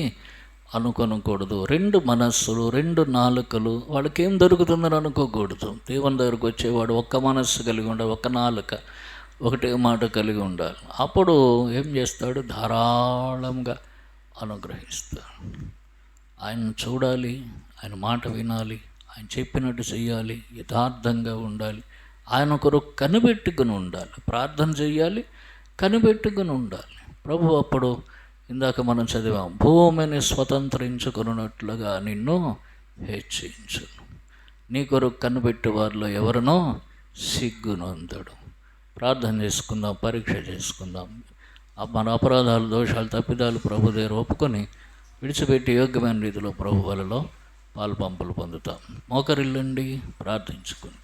అనుకోనకూడదు. 2 మనస్సులు, 2 నాలుకలు, వాళ్ళకేం దొరుకుతుందని అనుకోకూడదు. దేవుని దగ్గరకు వచ్చేవాడు ఒక్క మనస్సు కలిగి ఉండాలి, ఒక్క నాలుక, ఒకటే మాట కలిగి ఉండాలి. అప్పుడు ఏం చేస్తాడు? ధారాళంగా అనుగ్రహిస్తాడు. ఆయన చూడాలి, ఆయన మాట వినాలి, ఆయన చెప్పినట్టు చేయాలి, యథార్థంగా ఉండాలి, ఆయన కొరకు కనిపెట్టుకుని ఉండాలి, ప్రార్థన చేయాలి, కనిపెట్టుకుని ఉండాలి. ప్రభు అప్పుడు ఇందాక మనం చదివాం, భూమిని స్వతంత్రించుకున్నట్లుగా నిన్ను హెచ్చించును, నీ కొరకు కనిపెట్టే వారిలో ఎవరినో సిగ్గునందడు. ప్రార్థన చేసుకుందాం, పరీక్ష చేసుకుందాం. మన అపరాధాలు, దోషాలు, తప్పిదాలు ప్రభు దగ్గర ఒప్పుకొని విడిచిపెట్టి యోగ్యమైన రీతిలో ప్రభు వలలో పాలు పంపులు పొందుతాం. మోకరిల్లండి, ప్రార్థించుకుందాం.